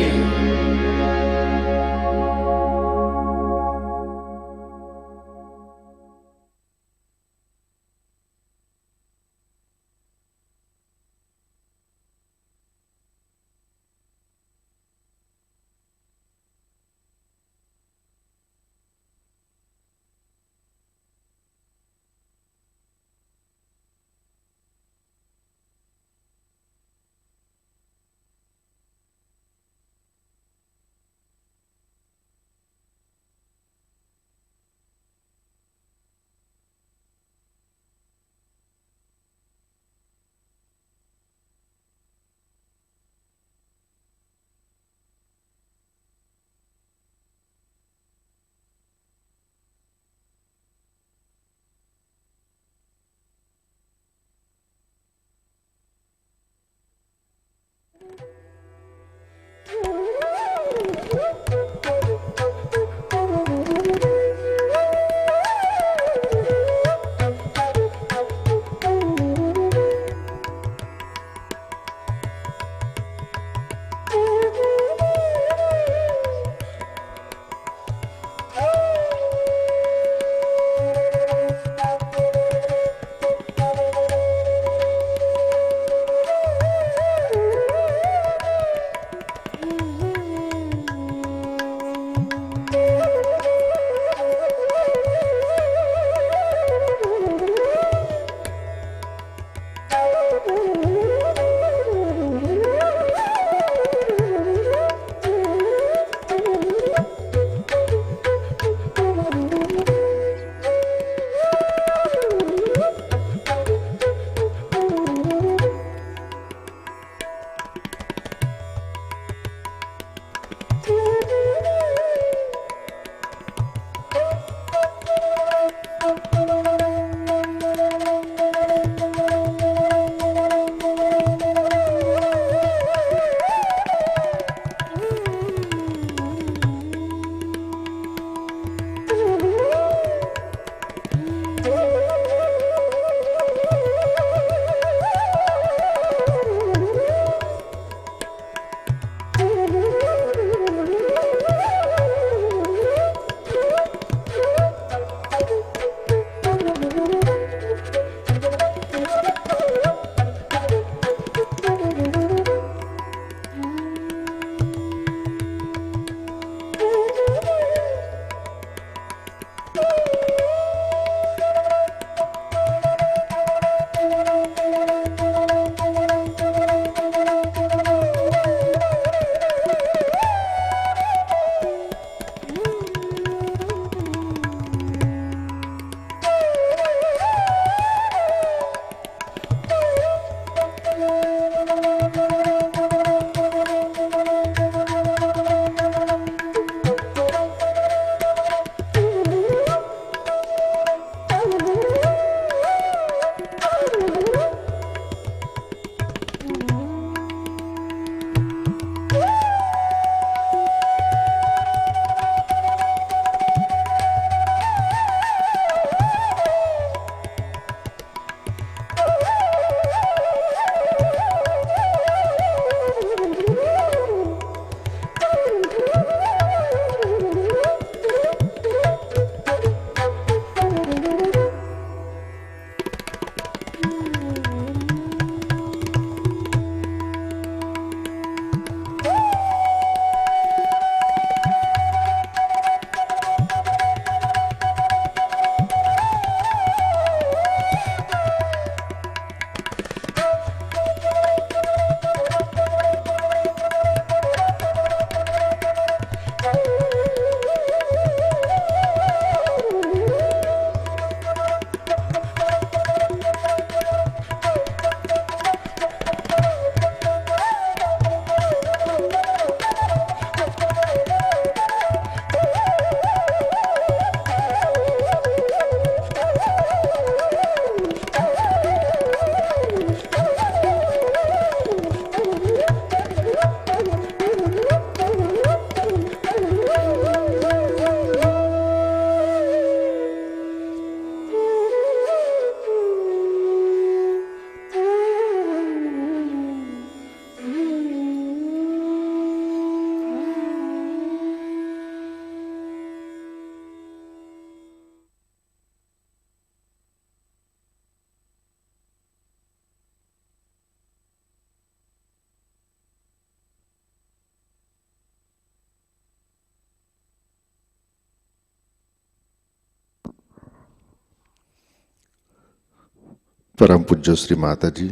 परम पूज्य श्री माता जी,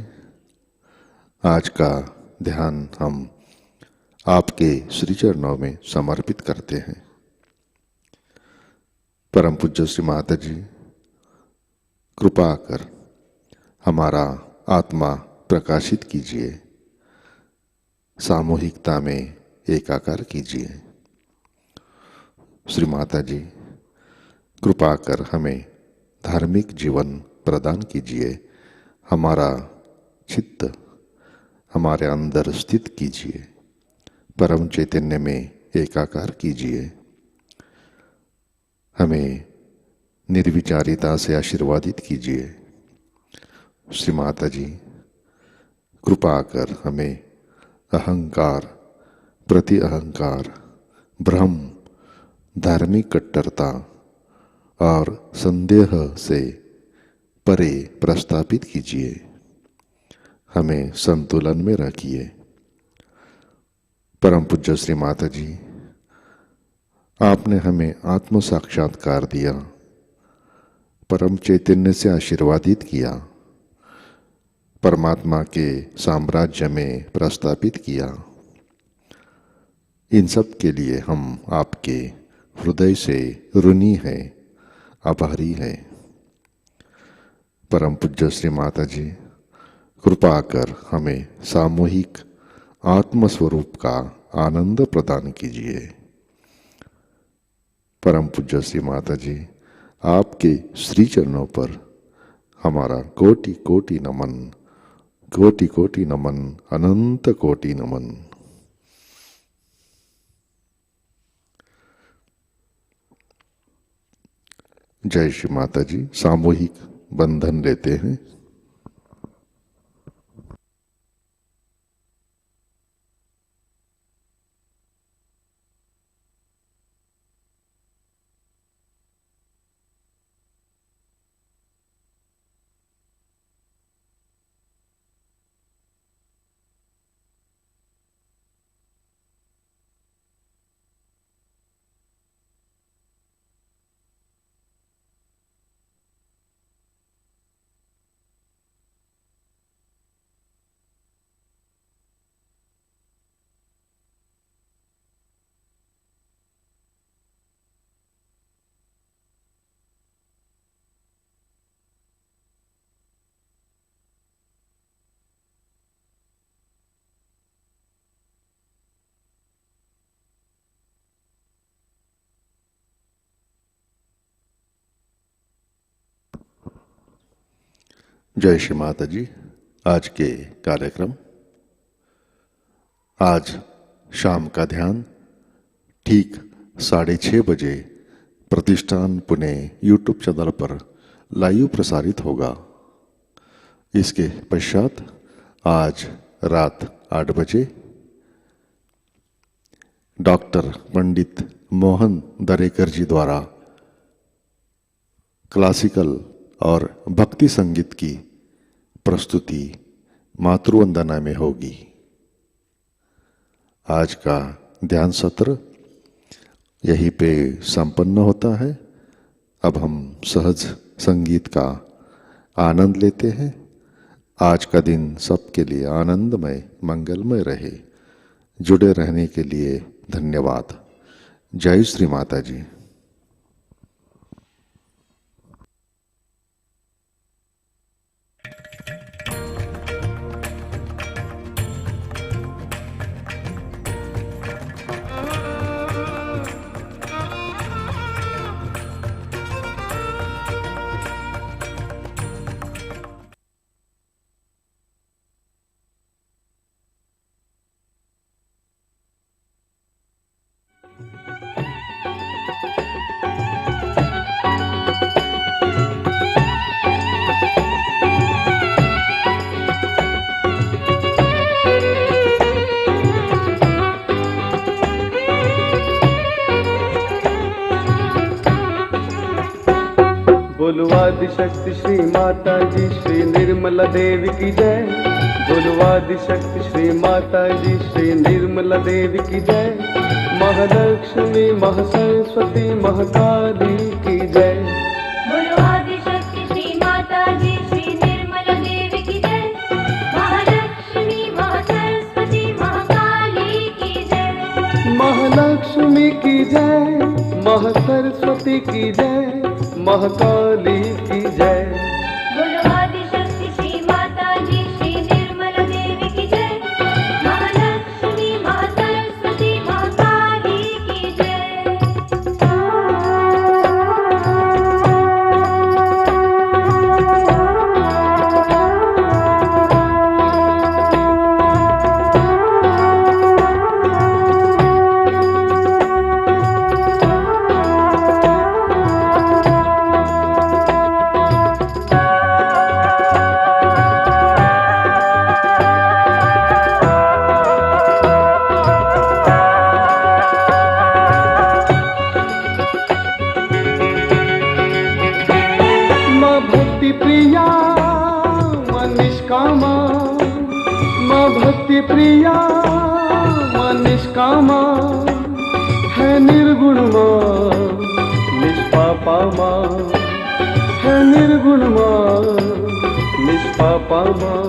आज का ध्यान हम आपके श्री चरणों में समर्पित करते हैं। परम पूज्य श्री माता जी, कृपा कर हमारा आत्मा प्रकाशित कीजिए, सामूहिकता में एकाकार कीजिए। श्री माता जी, कृपा कर हमें धार्मिक जीवन प्रदान कीजिए, हमारा चित्त हमारे अंदर स्थित कीजिए, परम चैतन्य में एकाकार कीजिए। हमें निर्विचारिता से आशीर्वादित कीजिए। श्री माता जी, कृपा कर हमें अहंकार, प्रति अहंकार, भ्रम, धार्मिक कट्टरता और संदेह से परे प्रस्थापित कीजिए। हमें संतुलन में रखिए। परम पूज्य श्री माता जी, आपने हमें आत्म साक्षात्कार दिया, परम चैतन्य से आशीर्वादित किया, परमात्मा के साम्राज्य में प्रस्थापित किया। इन सब के लिए हम आपके हृदय से ऋणी हैं, आभारी हैं। परम पूज्य श्री माता जी, कृपा कर हमें सामूहिक आत्मस्वरूप का आनंद प्रदान कीजिए। परम पूज्य श्री माता जी, आपके श्री चरणों पर हमारा कोटि कोटि नमन, कोटि कोटि नमन, अनंत कोटि नमन। जय श्री माता जी। सामूहिक बंधन लेते हैं। जय श्री माता जी। आज के कार्यक्रम, आज शाम का ध्यान ठीक 6:30 बजे प्रतिष्ठान पुणे यूट्यूब चैनल पर लाइव प्रसारित होगा। इसके पश्चात आज रात 8 बजे डॉक्टर पंडित मोहन दरेकर जी द्वारा क्लासिकल और भक्ति संगीत की प्रस्तुति मातृवंदना में होगी। आज का ध्यान सत्र यहीं पे संपन्न होता है। अब हम सहज संगीत का आनंद लेते हैं। आज का दिन सबके लिए आनंदमय, मंगलमय रहे। जुड़े रहने के लिए धन्यवाद। जय श्री माता जी। बोलो आदिशक्ति श्री माता जी, श्री निर्मला देवी की जय। बोलो आदिशक्ति श्री माता जी, श्री निर्मला देवी की जय। महालक्ष्मी, महासरस्वती, महाकाली की जय। बोलो आदिशक्ति श्री माता जी, श्री निर्मला की जय, महासरस्वती की जय, महाकाली की जय। बोलो आदिशक्ति श्री माताजी श्री निर्मला देवी की जय, महालक्ष्मी महासरस्वती महाकाली की जय। प्रिया मां निष्कामा, मां भक्ति प्रिया मां निष्कामा, है निर्गुण मां निष्पापा मां, है निर्गुण मां निष्पापा मां।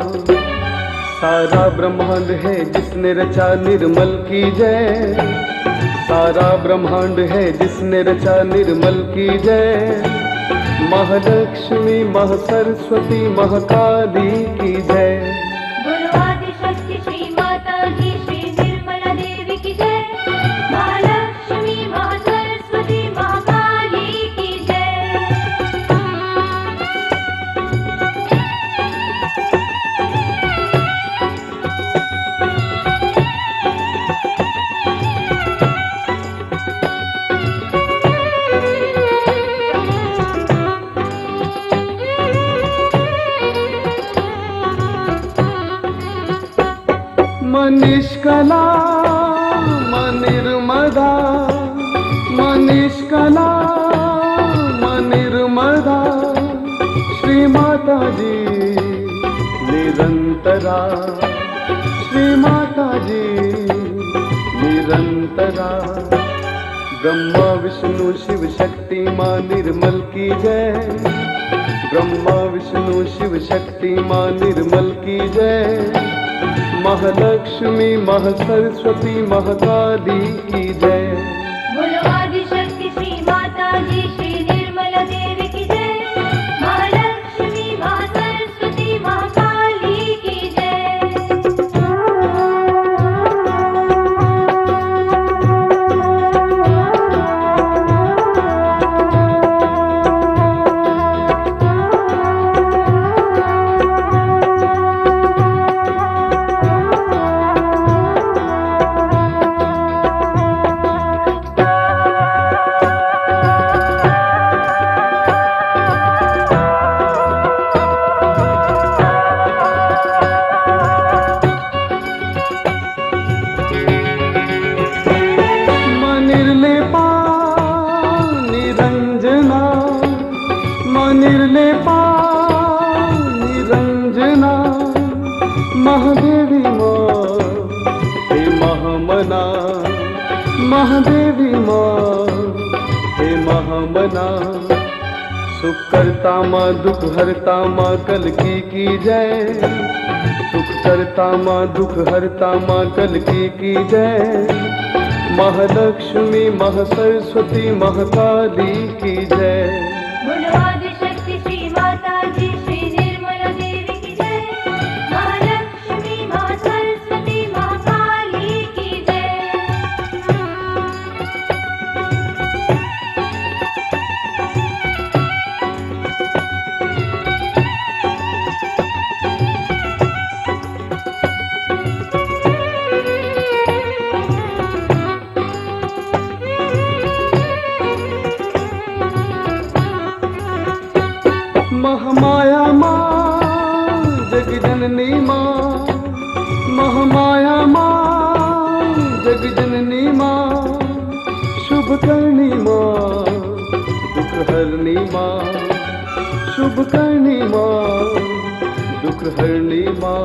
सारा ब्रह्मांड है जिसने रचा निर्मल की जय, सारा ब्रह्मांड है जिसने रचा निर्मल की जय। महालक्ष्मी महासरस्वती महाकाली की जय। बोलो आदिशक्ति श्री माताजी श्री निर्मला देवी की जय, महालक्ष्मी महासरस्वती महाकाली की जय। मनिष्कला मनिर्मदा, मनिष्कला मनिर्मदा, श्री माताजी निरंतरा, श्री माताजी निरंतरा। ब्रह्मा विष्णु शिव शक्ति मां निर्मल की जय, ब्रह्मा विष्णु शिव शक्ति मां निर्मल की जय। महालक्ष्मी महासरस्वती महाकाली की जय। बोलो आदिशक्ति श्री माताजी श्री निर्मला देवी की जय, महालक्ष्मी महासरस्वती महाकाली की जय। निर्लेपा निरंजना, महादेवी मां हे महामना, महादेवी मां हे महामना। सुख करता मां दुख हरता मां कल्की की जय, सुख करता मां दुख हरता मां कल्की की जय। महालक्ष्मी महासरस्वती महाकाली की जय। बोलो आदिशक्ति श्री माताजी श्री निर्मला देवी की जय, महालक्ष्मी महासरस्वती महाकाली की जय। महामाया मां जगजननी मां, महामाया मां जगजननी मां। शुभ करनी मां दुख हरनी मां, शुभ करनी मां दुख हरनी मां।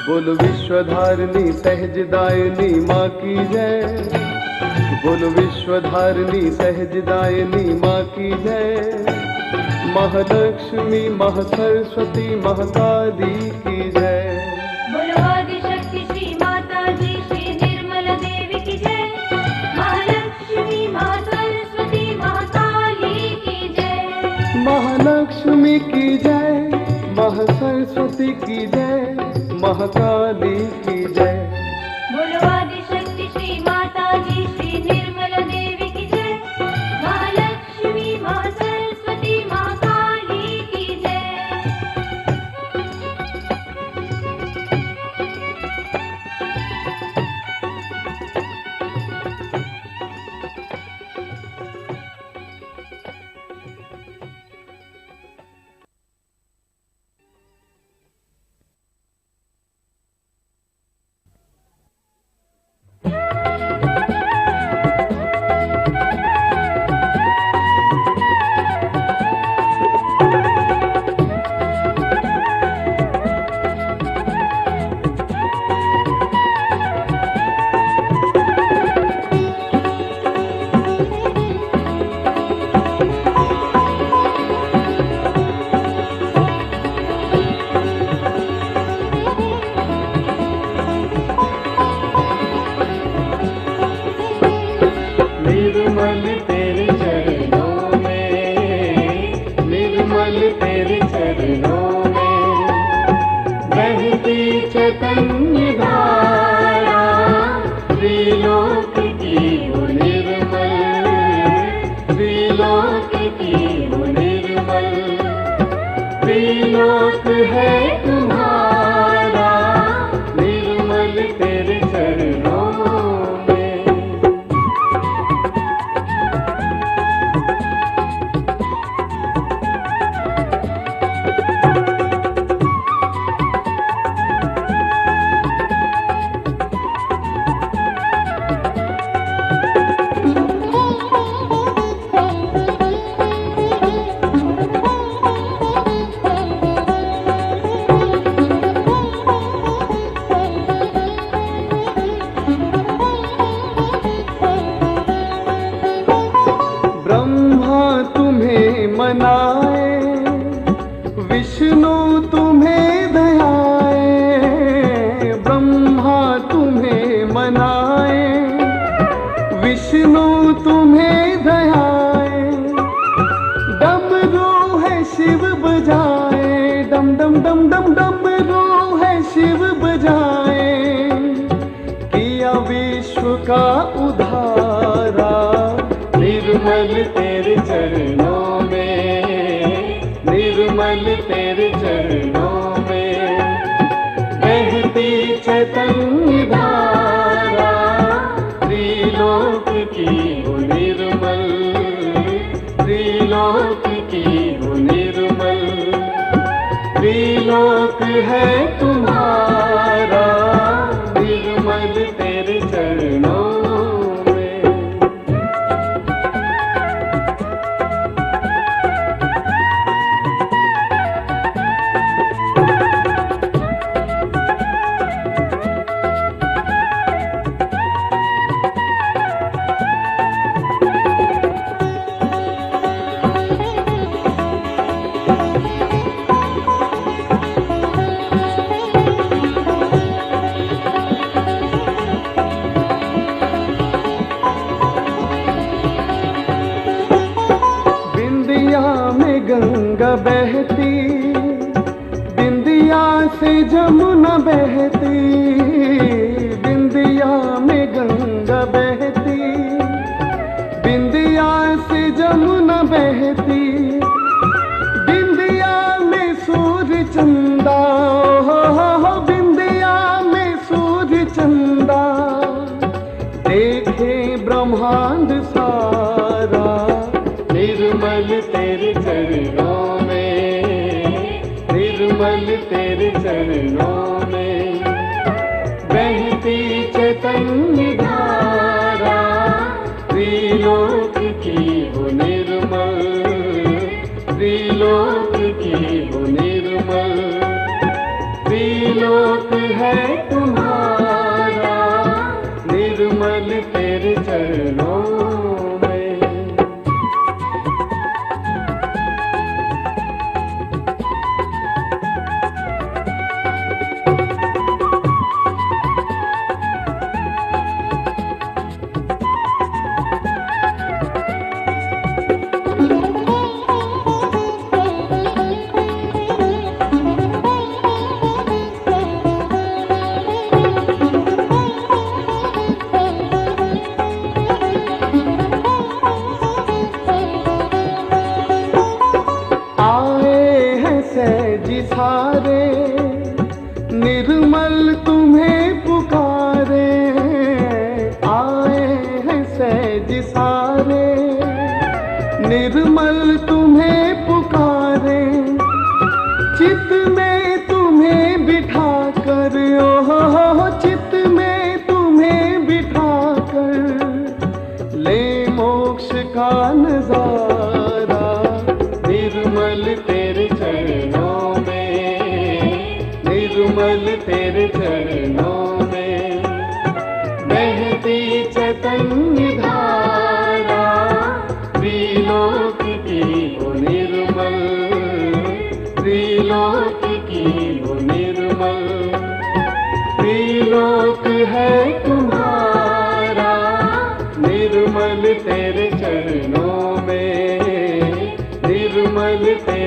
बोल विश्वधारिणी सहजदायिनी मां की जय, बोल विश्वधारिणी सहजदायिनी मां की जय। महालक्ष्मी महासरस्वती महाकाली की जय। बोलो आदिशक्ति श्री माताजी श्री निर्मला देवी की जय, महालक्ष्मी की जय, महासरस्वती की जय, महाकाली की जय। बोलो आदिशक्ति श्री माताजी श्री निर्मला देवी की जय। महालक्ष्मी महासरस्वती महाकाली की जय। निर्मल तेरे चरणों में, निर्मल तेरे चरणों में, बहती चैतन्य धारा, त्रिलोक की वो निर्मल, त्रिलोक की वो निर्मल, त्रिलोक है तुम्हारा, निर्मल तेरे चरणों में। ब्रह्मा तुम्हें मनाए, विष्णु तुम्हें दयाए, ब्रह्मा तुम्हें मनाए, विष्णु तुम्हें दयाए, डमरू है शिव बजाए, डम डम डम डम डमरू है शिव बजाए, किया विश्व का उद्धारा, निर्मल तेरे चरणों में, निर्मल तेरे चरणों में, बहती चैतन्य धारा, त्रिलोक की वो निर्मल, त्रिलोक की वो निर्मल, त्रिलोक है तुम्हारा, निर्मल तेरे चरणों में। गंगा बहती, बिंदिया से जमुना बहती, बिंदिया में गंगा बहती, बिंदिया से जमुना बहती, बिंदिया में सूर्य चंदा, हो बिंदिया में सूर्य चंदा, देखे ब्रह्मांड सारा, निर्मल तेरे चरणों में, निर्मल तेरे चरणों में, बहती चैतन्य धारा, त्रिलोक की वो निर्मल, त्रिलोक की वो निर्मल, त्रिलोक है तुम्हारा, निर्मल तेरे चरणों में। धारे, निर्मल तुम्हें पुकारे, आए हैं सहज सारे। निर्मल तुम्हें पुकारे, चित में तुम्हें बिठा कर, ओहो चित में तुम्हें बिठा कर, ले मोक्ष का नजारा। निर्मल तेरे चरणों में, निर्मल तेरे चरणों में, बहती चैतन्य धारा, त्रिलोक की वो निर्मल, त्रिलोक की वो निर्मल। त्रिलोक है तुम्हारा, निर्मल तेरे चरणों में, निर्मल तेरे